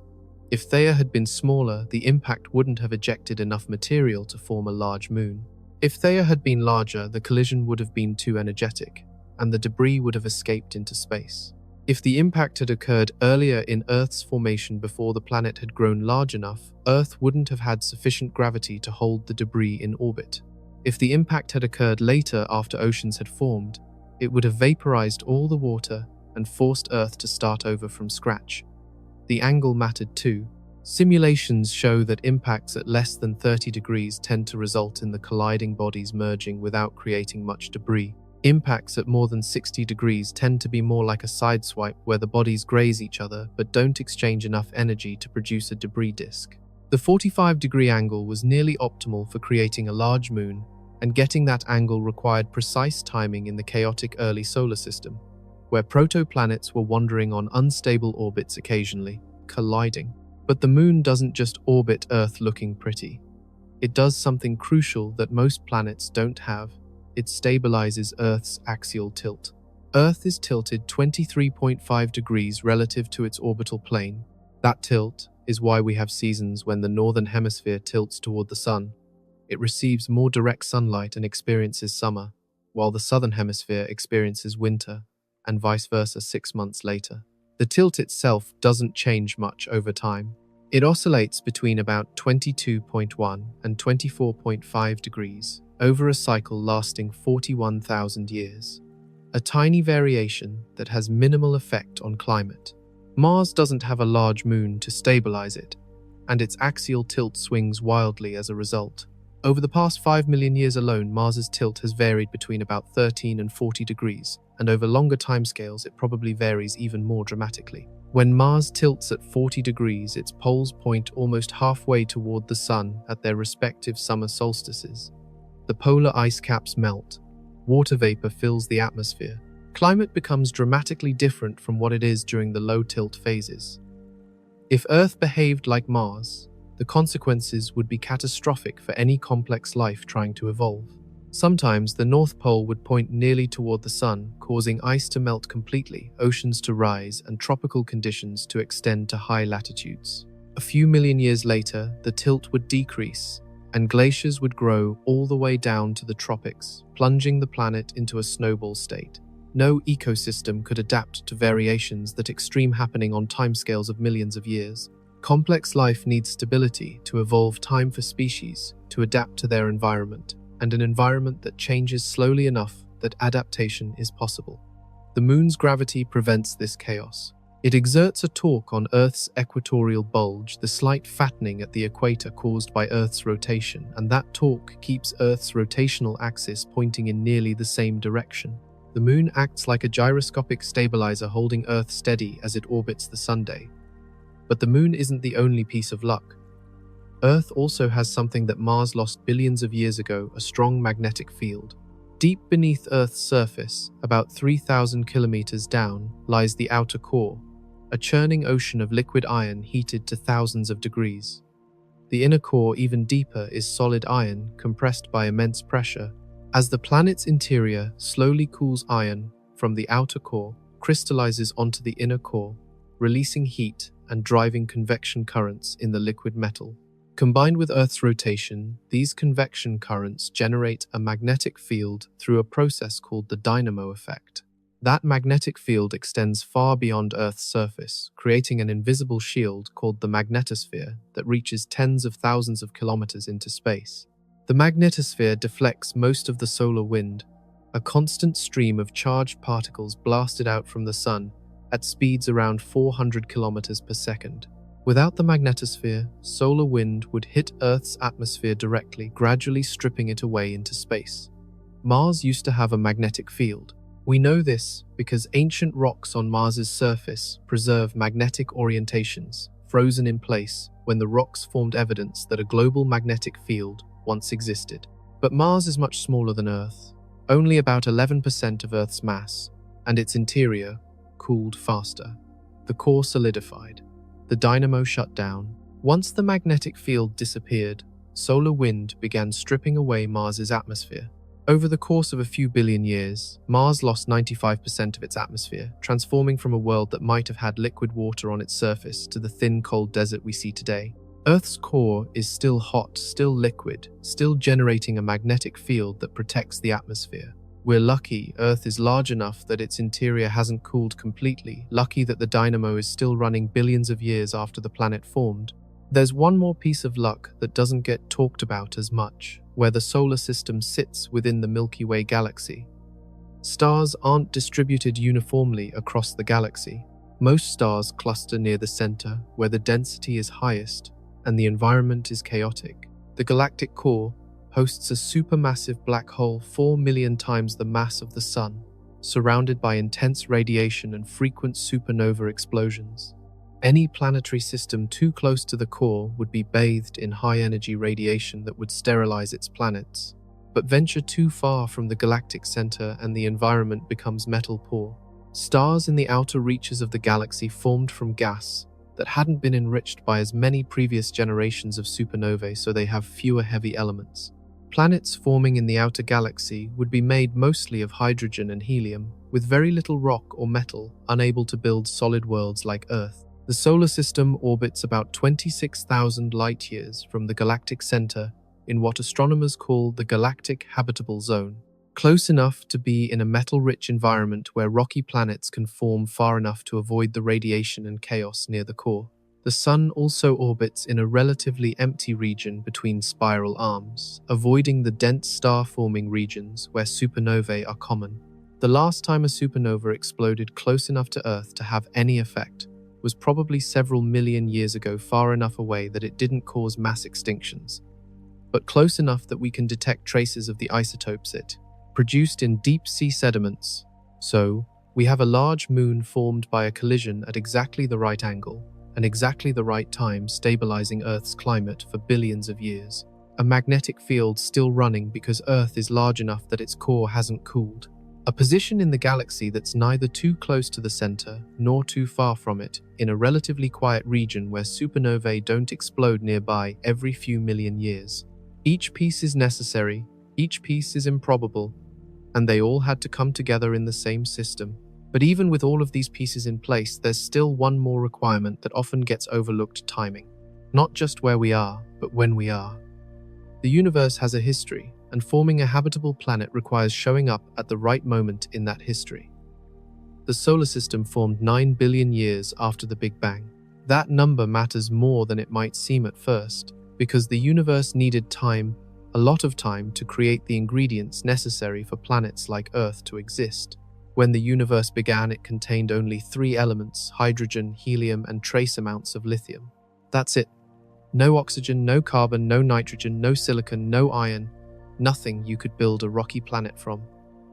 If Theia had been smaller, the impact wouldn't have ejected enough material to form a large moon. If Theia had been larger, the collision would have been too energetic, and the debris would have escaped into space. If the impact had occurred earlier in Earth's formation before the planet had grown large enough, Earth wouldn't have had sufficient gravity to hold the debris in orbit. If the impact had occurred later after oceans had formed, it would have vaporized all the water and forced Earth to start over from scratch. The angle mattered too. Simulations show that impacts at less than 30 degrees tend to result in the colliding bodies merging without creating much debris. Impacts at more than 60 degrees tend to be more like a sideswipe where the bodies graze each other but don't exchange enough energy to produce a debris disk. The 45-degree angle was nearly optimal for creating a large moon, and getting that angle required precise timing in the chaotic early solar system, where protoplanets were wandering on unstable orbits occasionally, colliding. But the moon doesn't just orbit Earth looking pretty. It does something crucial that most planets don't have. it stabilizes Earth's axial tilt. Earth is tilted 23.5 degrees relative to its orbital plane. That tilt is why we have seasons when the northern hemisphere tilts toward the sun. It receives more direct sunlight and experiences summer, while the southern hemisphere experiences winter, and vice versa 6 months later. The tilt itself doesn't change much over time. It oscillates between about 22.1 and 24.5 degrees over a cycle lasting 41,000 years. A tiny variation that has minimal effect on climate. Mars doesn't have a large moon to stabilize it, and its axial tilt swings wildly as a result. Over the past 5 million years alone, Mars's tilt has varied between about 13 and 40 degrees, and over longer timescales it probably varies even more dramatically. When Mars tilts at 40 degrees, its poles point almost halfway toward the Sun at their respective summer solstices. The polar ice caps melt. Water vapor fills the atmosphere. Climate becomes dramatically different from what it is during the low tilt phases. If Earth behaved like Mars, the consequences would be catastrophic for any complex life trying to evolve. Sometimes the North Pole would point nearly toward the Sun, causing ice to melt completely, oceans to rise, and tropical conditions to extend to high latitudes. A few million years later, the tilt would decrease, and glaciers would grow all the way down to the tropics, plunging the planet into a snowball state. No ecosystem could adapt to variations that extreme happening on timescales of millions of years. Complex life needs stability to evolve, time for species to adapt to their environment, and an environment that changes slowly enough that adaptation is possible. The Moon's gravity prevents this chaos. It exerts a torque on Earth's equatorial bulge, the slight fattening at the equator caused by Earth's rotation, and that torque keeps Earth's rotational axis pointing in nearly the same direction. The Moon acts like a gyroscopic stabilizer, holding Earth steady as it orbits the Sunday. But the Moon isn't the only piece of luck. Earth also has something that Mars lost billions of years ago: a strong magnetic field. Deep beneath Earth's surface, about 3,000 kilometers down, lies the outer core, a churning ocean of liquid iron heated to thousands of degrees. The inner core, even deeper, is solid iron, compressed by immense pressure. As the planet's interior slowly cools, iron from the outer core crystallizes onto the inner core, releasing heat and driving convection currents in the liquid metal. Combined with Earth's rotation, these convection currents generate a magnetic field through a process called the dynamo effect. That magnetic field extends far beyond Earth's surface, creating an invisible shield called the magnetosphere that reaches tens of thousands of kilometers into space. The magnetosphere deflects most of the solar wind, a constant stream of charged particles blasted out from the sun at speeds around 400 kilometers per second. Without the magnetosphere, solar wind would hit Earth's atmosphere directly, gradually stripping it away into space. Mars used to have a magnetic field. We know this because ancient rocks on Mars's surface preserve magnetic orientations, frozen in place when the rocks formed evidence that a global magnetic field once existed. But Mars is much smaller than Earth, only about 11% of Earth's mass, and its interior cooled faster. The core solidified. The dynamo shut down. Once the magnetic field disappeared, solar wind began stripping away Mars's atmosphere. Over the course of a few billion years, Mars lost 95% of its atmosphere, transforming from a world that might have had liquid water on its surface to the thin, cold desert we see today. Earth's core is still hot, still liquid, still generating a magnetic field that protects the atmosphere. We're lucky Earth is large enough that its interior hasn't cooled completely, lucky that the dynamo is still running billions of years after the planet formed. There's one more piece of luck that doesn't get talked about as much, where the solar system sits within the Milky Way galaxy. Stars aren't distributed uniformly across the galaxy. Most stars cluster near the center, where the density is highest and the environment is chaotic. The galactic core hosts a supermassive black hole 4 million times the mass of the Sun, surrounded by intense radiation and frequent supernova explosions. Any planetary system too close to the core would be bathed in high-energy radiation that would sterilize its planets. But venture too far from the galactic center and the environment becomes metal-poor. Stars in the outer reaches of the galaxy formed from gas that hadn't been enriched by as many previous generations of supernovae, so they have fewer heavy elements. Planets forming in the outer galaxy would be made mostly of hydrogen and helium, with very little rock or metal, unable to build solid worlds like Earth. The solar system orbits about 26,000 light-years from the galactic center in what astronomers call the galactic habitable zone, close enough to be in a metal-rich environment where rocky planets can form far enough to avoid the radiation and chaos near the core. The Sun also orbits in a relatively empty region between spiral arms, avoiding the dense star-forming regions where supernovae are common. The last time a supernova exploded close enough to Earth to have any effect was probably several million years ago, far enough away that it didn't cause mass extinctions, but close enough that we can detect traces of the isotopes it produced in deep-sea sediments. So, we have a large moon formed by a collision at exactly the right angle and exactly the right time, stabilizing Earth's climate for billions of years. A magnetic field still running because Earth is large enough that its core hasn't cooled. A position in the galaxy that's neither too close to the center nor too far from it, in a relatively quiet region where supernovae don't explode nearby every few million years. Each piece is necessary, each piece is improbable, and they all had to come together in the same system. But even with all of these pieces in place, there's still one more requirement that often gets overlooked: timing. Not just where we are, but when we are. The universe has a history, and forming a habitable planet requires showing up at the right moment in that history. The solar system formed 9 billion years after the Big Bang. That number matters more than it might seem at first, because the universe needed time, a lot of time, to create the ingredients necessary for planets like Earth to exist. When the universe began, it contained only 3 elements: hydrogen, helium, and trace amounts of lithium. That's it. No oxygen, no carbon, no nitrogen, no silicon, no iron. Nothing you could build a rocky planet from.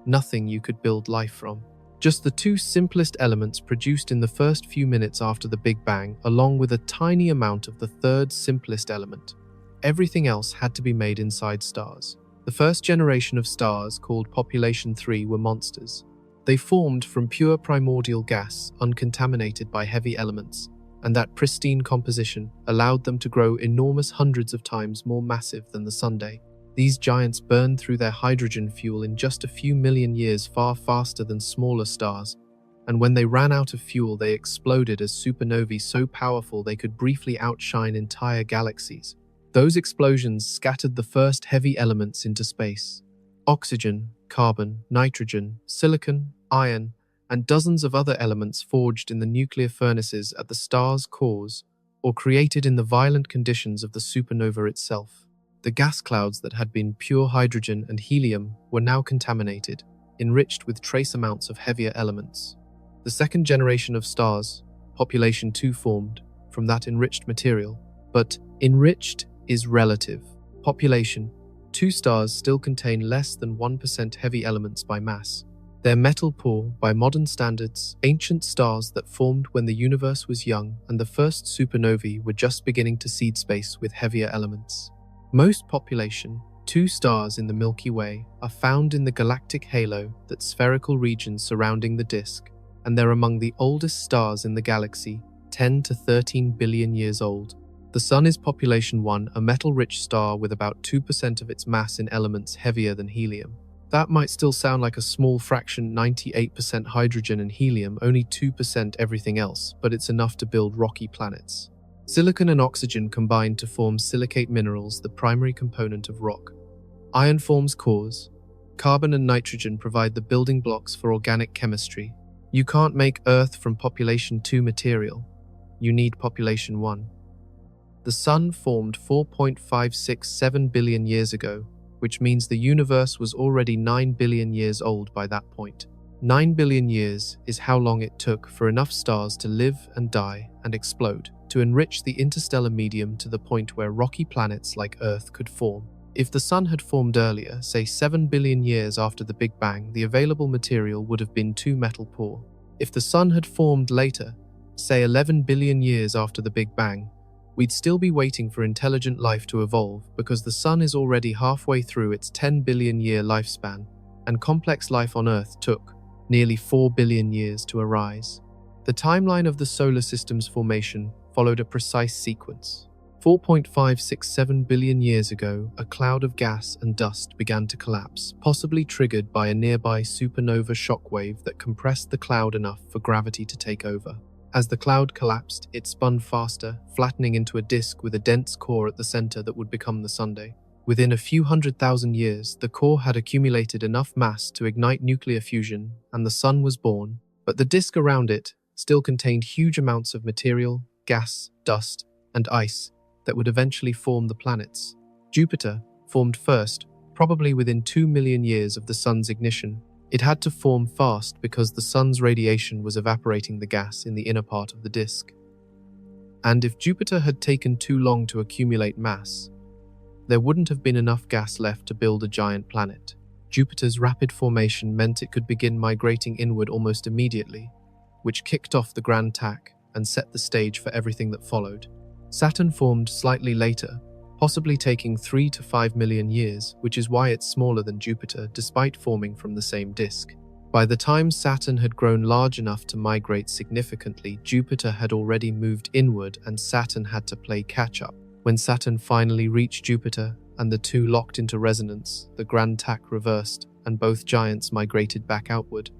Nothing you could build life from. Just the 2 simplest elements produced in the first few minutes after the Big Bang, along with a tiny amount of the 3rd simplest element. Everything else had to be made inside stars. The first generation of stars, called Population 3, were monsters. They formed from pure primordial gas, uncontaminated by heavy elements, and that pristine composition allowed them to grow enormous, hundreds of times more massive than the Sunday. These giants burned through their hydrogen fuel in just a few million years, far faster than smaller stars, and when they ran out of fuel, they exploded as supernovae so powerful they could briefly outshine entire galaxies. Those explosions scattered the first heavy elements into space: oxygen, carbon, nitrogen, silicon, iron, and dozens of other elements forged in the nuclear furnaces at the star's cores or created in the violent conditions of the supernova itself. The gas clouds that had been pure hydrogen and helium were now contaminated, enriched with trace amounts of heavier elements. The second generation of stars, Population 2, formed from that enriched material. But enriched is relative. Population 2 stars still contain less than 1% heavy elements by mass. They're metal poor by modern standards, ancient stars that formed when the universe was young and the first supernovae were just beginning to seed space with heavier elements. Most Population 2 stars in the Milky Way are found in the galactic halo, that spherical region surrounding the disk, and they're among the oldest stars in the galaxy, 10 to 13 billion years old. The Sun is Population 1, a metal-rich star with about 2% of its mass in elements heavier than helium. That might still sound like a small fraction: 98% hydrogen and helium, only 2% everything else, but it's enough to build rocky planets. Silicon and oxygen combine to form silicate minerals, the primary component of rock. Iron forms cores. Carbon and nitrogen provide the building blocks for organic chemistry. You can't make Earth from Population 2 material. You need Population 1. The Sun formed 4.567 billion years ago, which means the universe was already 9 billion years old by that point. 9 billion years is how long it took for enough stars to live and die and explode, to enrich the interstellar medium to the point where rocky planets like Earth could form. If the Sun had formed earlier, say 7 billion years after the Big Bang, the available material would have been too metal poor. If the Sun had formed later, say 11 billion years after the Big Bang, we'd still be waiting for intelligent life to evolve, because the Sun is already halfway through its 10 billion year lifespan, and complex life on Earth took nearly 4 billion years to arise. The timeline of the solar system's formation followed a precise sequence. 4.567 billion years ago, a cloud of gas and dust began to collapse, possibly triggered by a nearby supernova shockwave that compressed the cloud enough for gravity to take over. As the cloud collapsed, it spun faster, flattening into a disk with a dense core at the center that would become the Sunday. Within a few 100,000 years, the core had accumulated enough mass to ignite nuclear fusion, and the Sun was born. But the disk around it still contained huge amounts of material, gas, dust, and ice that would eventually form the planets. Jupiter formed first, probably within 2 million years of the Sun's ignition. It had to form fast because the Sun's radiation was evaporating the gas in the inner part of the disk. And if Jupiter had taken too long to accumulate mass, there wouldn't have been enough gas left to build a giant planet. Jupiter's rapid formation meant it could begin migrating inward almost immediately, which kicked off the Grand Tack and set the stage for everything that followed. Saturn formed slightly later, possibly taking 3 to 5 million years, which is why it's smaller than Jupiter despite forming from the same disk. By the time Saturn had grown large enough to migrate significantly, Jupiter had already moved inward and Saturn had to play catch-up. When Saturn finally reached Jupiter and the two locked into resonance, the Grand Tack reversed and both giants migrated back outward.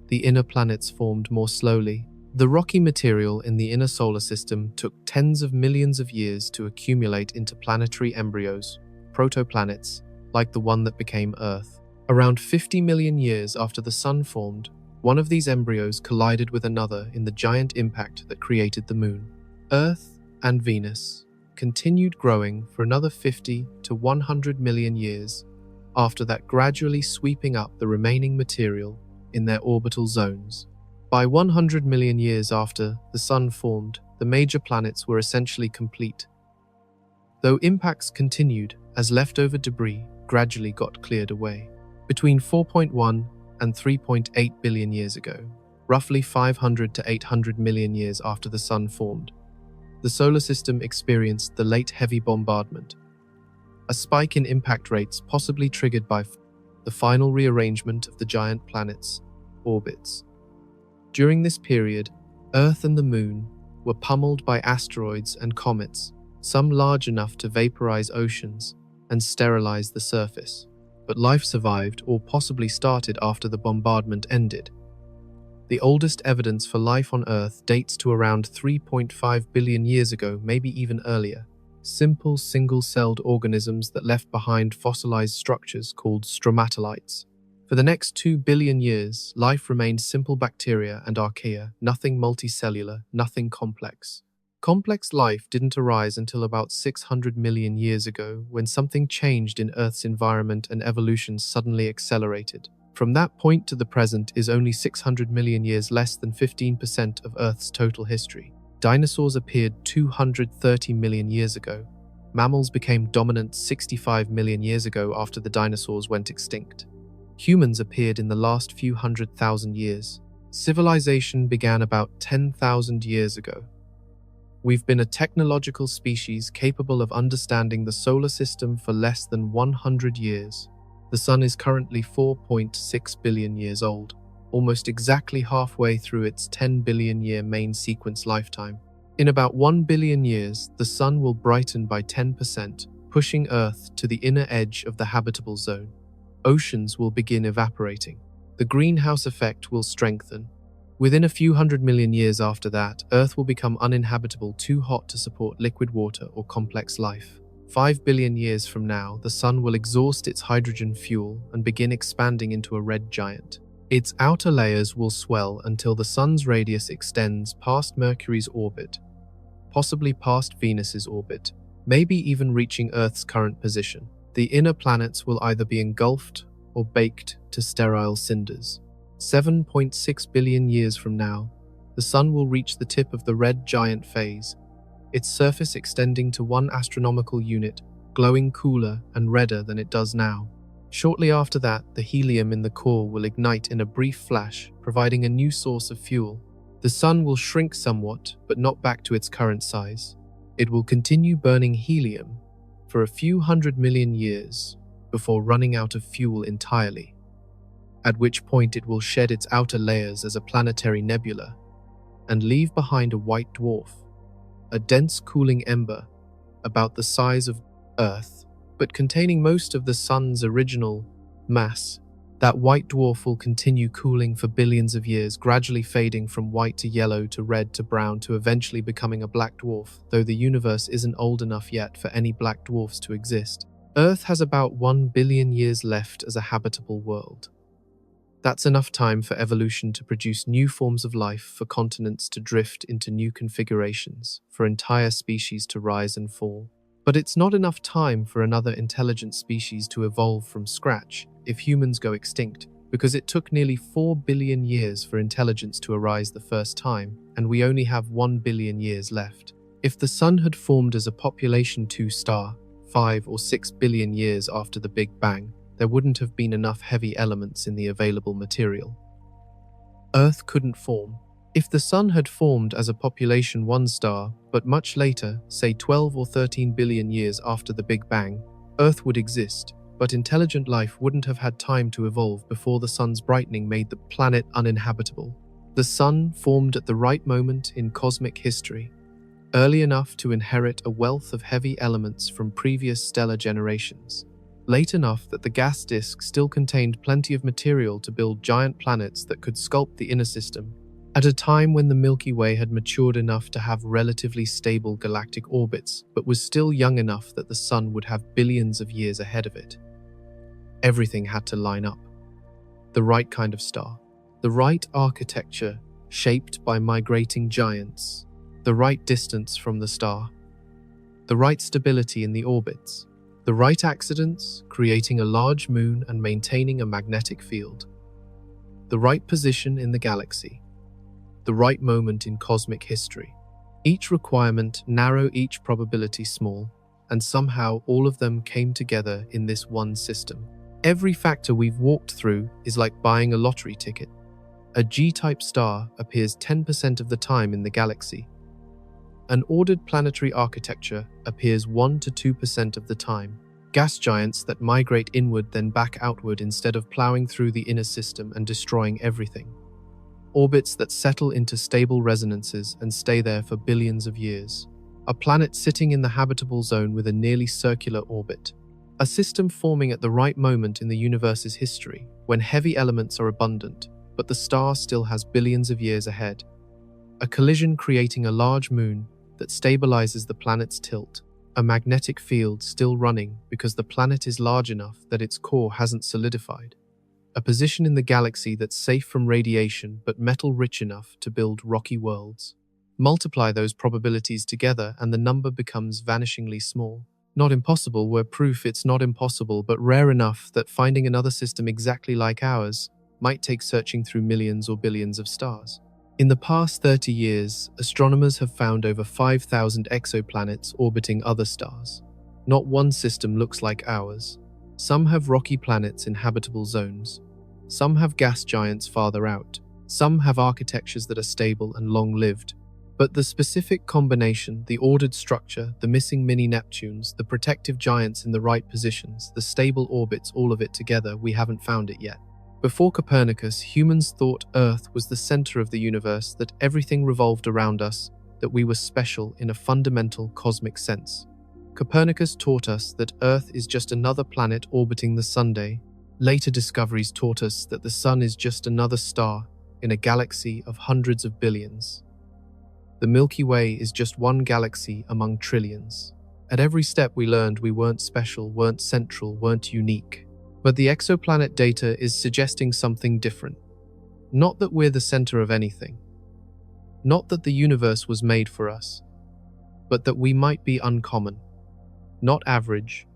The inner planets formed more slowly. The rocky material in the inner solar system took tens of millions of years to accumulate into planetary embryos, protoplanets, like the one that became Earth. Around 50 million years after the Sun formed, one of these embryos collided with another in the giant impact that created the Moon. Earth and Venus continued growing for another 50 to 100 million years, after that gradually sweeping up the remaining material in their orbital zones. By 100 million years after the Sun formed, the major planets were essentially complete, though impacts continued as leftover debris gradually got cleared away. Between 4.1 and 3.8 billion years ago, roughly 500 to 800 million years after the Sun formed, the solar system experienced the Late Heavy Bombardment, a spike in impact rates possibly triggered by the final rearrangement of the giant planets' orbits. During this period, Earth and the Moon were pummeled by asteroids and comets, some large enough to vaporize oceans and sterilize the surface. But life survived or possibly started after the bombardment ended. The oldest evidence for life on Earth dates to around 3.5 billion years ago, maybe even earlier. Simple single-celled organisms that left behind fossilized structures called stromatolites. For the next 2 billion years, life remained simple bacteria and archaea, nothing multicellular, nothing complex. Complex life didn't arise until about 600 million years ago, when something changed in Earth's environment and evolution suddenly accelerated. From that point to the present is only 600 million years, less than 15% of Earth's total history. Dinosaurs appeared 230 million years ago. Mammals became dominant 65 million years ago after the dinosaurs went extinct. Humans appeared in the last few 100,000 years. Civilization began about 10,000 years ago. We've been a technological species capable of understanding the solar system for less than 100 years. The Sun is currently 4.6 billion years old, almost exactly halfway through its 10 billion year main sequence lifetime. In about 1 billion years, the Sun will brighten by 10%, pushing Earth to the inner edge of the habitable zone. Oceans will begin evaporating. The greenhouse effect will strengthen. Within a few 100 million years after that, Earth will become uninhabitable, too hot to support liquid water or complex life. 5 billion years from now, the Sun will exhaust its hydrogen fuel and begin expanding into a red giant. Its outer layers will swell until the Sun's radius extends past Mercury's orbit, possibly past Venus's orbit, maybe even reaching Earth's current position. The inner planets will either be engulfed or baked to sterile cinders. 7.6 billion years from now, the Sun will reach the tip of the red giant phase, its surface extending to 1 astronomical unit, glowing cooler and redder than it does now. Shortly after that, the helium in the core will ignite in a brief flash, providing a new source of fuel. The Sun will shrink somewhat, but not back to its current size. It will continue burning helium for a few 100 million years before running out of fuel entirely, at which point it will shed its outer layers as a planetary nebula and leave behind a white dwarf, a dense cooling ember about the size of Earth, but containing most of the Sun's original mass. That white dwarf will continue cooling for billions of years, gradually fading from white to yellow to red to brown to eventually becoming a black dwarf, though the universe isn't old enough yet for any black dwarfs to exist. Earth has about 1 billion years left as a habitable world. That's enough time for evolution to produce new forms of life, for continents to drift into new configurations, for entire species to rise and fall. But it's not enough time for another intelligent species to evolve from scratch if humans go extinct, because it took nearly 4 billion years for intelligence to arise the first time, and we only have 1 billion years left. If the Sun had formed as a population 2 star, 5 or 6 billion years after the Big Bang, there wouldn't have been enough heavy elements in the available material. Earth couldn't form. If the Sun had formed as a population 1 star, but much later, say 12 or 13 billion years after the Big Bang, Earth would exist, but intelligent life wouldn't have had time to evolve before the Sun's brightening made the planet uninhabitable. The Sun formed at the right moment in cosmic history, early enough to inherit a wealth of heavy elements from previous stellar generations, late enough that the gas disk still contained plenty of material to build giant planets that could sculpt the inner system, at a time when the Milky Way had matured enough to have relatively stable galactic orbits, but was still young enough that the Sun would have billions of years ahead of it. Everything had to line up. The right kind of star, the right architecture shaped by migrating giants, the right distance from the star, the right stability in the orbits, the right accidents, creating a large moon and maintaining a magnetic field, the right position in the galaxy, the right moment in cosmic history. Each requirement narrow, each probability small, and somehow all of them came together in this one system. Every factor we've walked through is like buying a lottery ticket. A G-type star appears 10% of the time in the galaxy. An ordered planetary architecture appears 1 to 2% of the time. Gas giants that migrate inward then back outward instead of plowing through the inner system and destroying everything. Orbits that settle into stable resonances and stay there for billions of years. A planet sitting in the habitable zone with a nearly circular orbit. A system forming at the right moment in the universe's history, when heavy elements are abundant, but the star still has billions of years ahead. A collision creating a large moon that stabilizes the planet's tilt. A magnetic field still running because the planet is large enough that its core hasn't solidified. A position in the galaxy that's safe from radiation but metal-rich enough to build rocky worlds. Multiply those probabilities together and the number becomes vanishingly small. Not impossible, we're proof it's not impossible, but rare enough that finding another system exactly like ours might take searching through millions or billions of stars. In the past 30 years, astronomers have found over 5,000 exoplanets orbiting other stars. Not one system looks like ours. Some have rocky planets in habitable zones. Some have gas giants farther out. Some have architectures that are stable and long-lived. But the specific combination, the ordered structure, the missing mini-Neptunes, the protective giants in the right positions, the stable orbits, all of it together, we haven't found it yet. Before Copernicus, humans thought Earth was the center of the universe, that everything revolved around us, that we were special in a fundamental cosmic sense. Copernicus taught us that Earth is just another planet orbiting the Sun. Later discoveries taught us that the Sun is just another star in a galaxy of hundreds of billions. The Milky Way is just one galaxy among trillions. At every step we learned we weren't special, weren't central, weren't unique. But the exoplanet data is suggesting something different. Not that we're the center of anything. Not that the universe was made for us. But that we might be uncommon. Not average.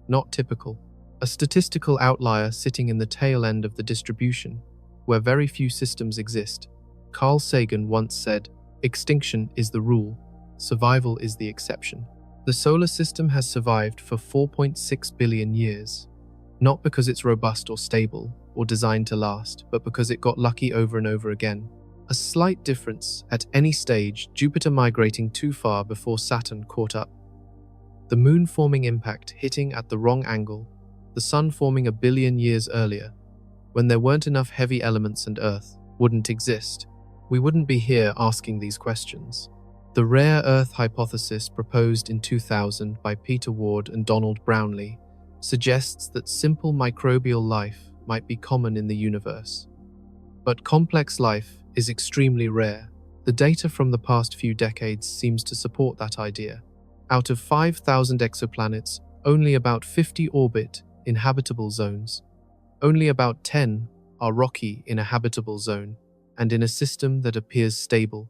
Not typical. A statistical outlier sitting in the tail end of the distribution, where very few systems exist. Carl Sagan once said, "Extinction is the rule, survival is the exception." The solar system has survived for 4.6 billion years. Not because it's robust or stable or designed to last, but because it got lucky over and over again. A slight difference at any stage, Jupiter migrating too far before Saturn caught up. The moon forming impact hitting at the wrong angle, the sun forming a billion years earlier, when there weren't enough heavy elements and Earth wouldn't exist. We wouldn't be here asking these questions. The rare Earth hypothesis proposed in 2000 by Peter Ward and Donald Brownlee suggests that simple microbial life might be common in the universe. But complex life is extremely rare. The data from the past few decades seems to support that idea. Out of 5,000 exoplanets, only about 50 orbit in habitable zones. Only about 10 are rocky in a habitable zone and in a system that appears stable.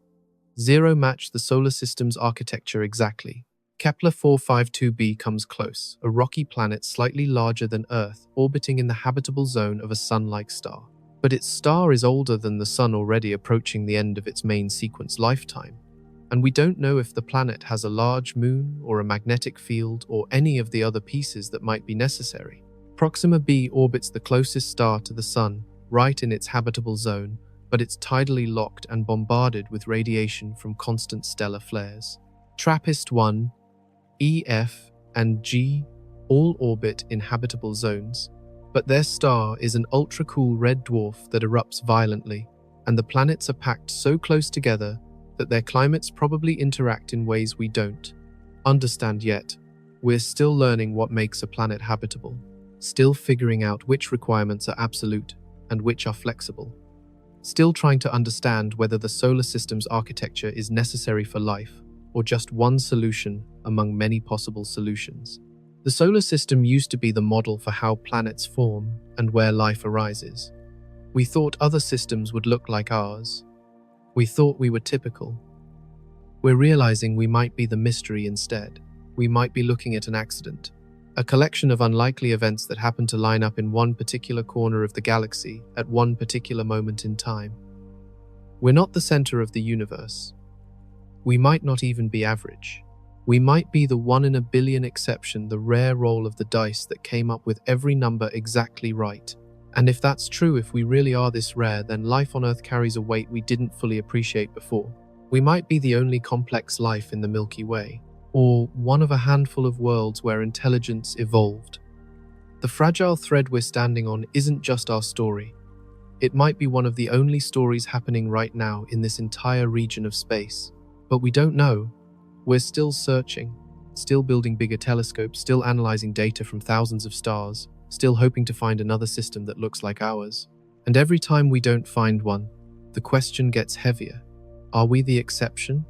0 match the solar system's architecture exactly. Kepler 452b comes close, a rocky planet slightly larger than Earth, orbiting in the habitable zone of a Sun-like star. But its star is older than the Sun, already approaching the end of its main sequence lifetime. And we don't know if the planet has a large moon or a magnetic field or any of the other pieces that might be necessary. Proxima b orbits the closest star to the Sun, right in its habitable zone, but it's tidally locked and bombarded with radiation from constant stellar flares. TRAPPIST-1, E, F, and G all orbit in habitable zones, but their star is an ultra-cool red dwarf that erupts violently, and the planets are packed so close together that their climates probably interact in ways we don't understand yet. We're still learning what makes a planet habitable, still figuring out which requirements are absolute and which are flexible. Still trying to understand whether the solar system's architecture is necessary for life or just one solution among many possible solutions. The solar system used to be the model for how planets form and where life arises. We thought other systems would look like ours. We thought we were typical. We're realizing we might be the mystery instead. We might be looking at an accident, a collection of unlikely events that happen to line up in one particular corner of the galaxy at one particular moment in time. We're not the center of the universe. We might not even be average. We might be the 1 in a billion exception, the rare roll of the dice that came up with every number exactly right. And if that's true, if we really are this rare, then life on Earth carries a weight we didn't fully appreciate before. We might be the only complex life in the Milky Way, or one of a handful of worlds where intelligence evolved. The fragile thread we're standing on isn't just our story. It might be one of the only stories happening right now in this entire region of space. But we don't know. We're still searching, still building bigger telescopes, still analyzing data from thousands of stars, still hoping to find another system that looks like ours. And every time we don't find one, the question gets heavier. Are we the exception?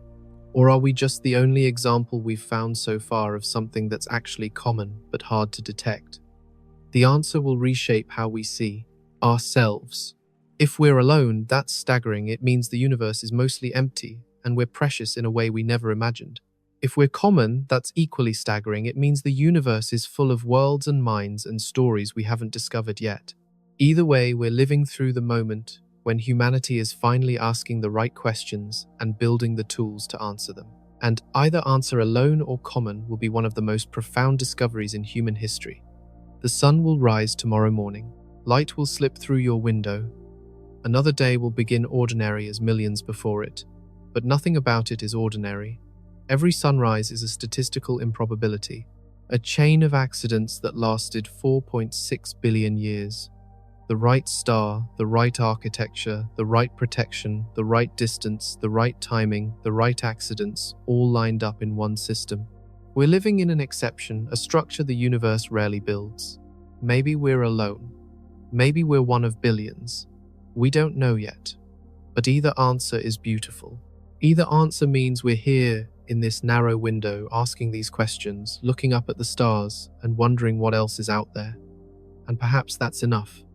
Or are we just the only example we've found so far of something that's actually common but hard to detect? The answer will reshape how we see ourselves. If we're alone, that's staggering. It means the universe is mostly empty and we're precious in a way we never imagined. If we're common, that's equally staggering. It means the universe is full of worlds and minds and stories we haven't discovered yet. Either way, we're living through the moment when humanity is finally asking the right questions and building the tools to answer them. And either answer, alone or common, will be one of the most profound discoveries in human history. The sun will rise tomorrow morning. Light will slip through your window. Another day will begin ordinary as millions before it. But nothing about it is ordinary. Every sunrise is a statistical improbability, a chain of accidents that lasted 4.6 billion years. The right star, the right architecture, the right protection, the right distance, the right timing, the right accidents, all lined up in one system. We're living in an exception, a structure the universe rarely builds. Maybe we're alone. Maybe we're one of billions. We don't know yet. But either answer is beautiful. Either answer means we're here in this narrow window, asking these questions, looking up at the stars and wondering what else is out there. And perhaps that's enough.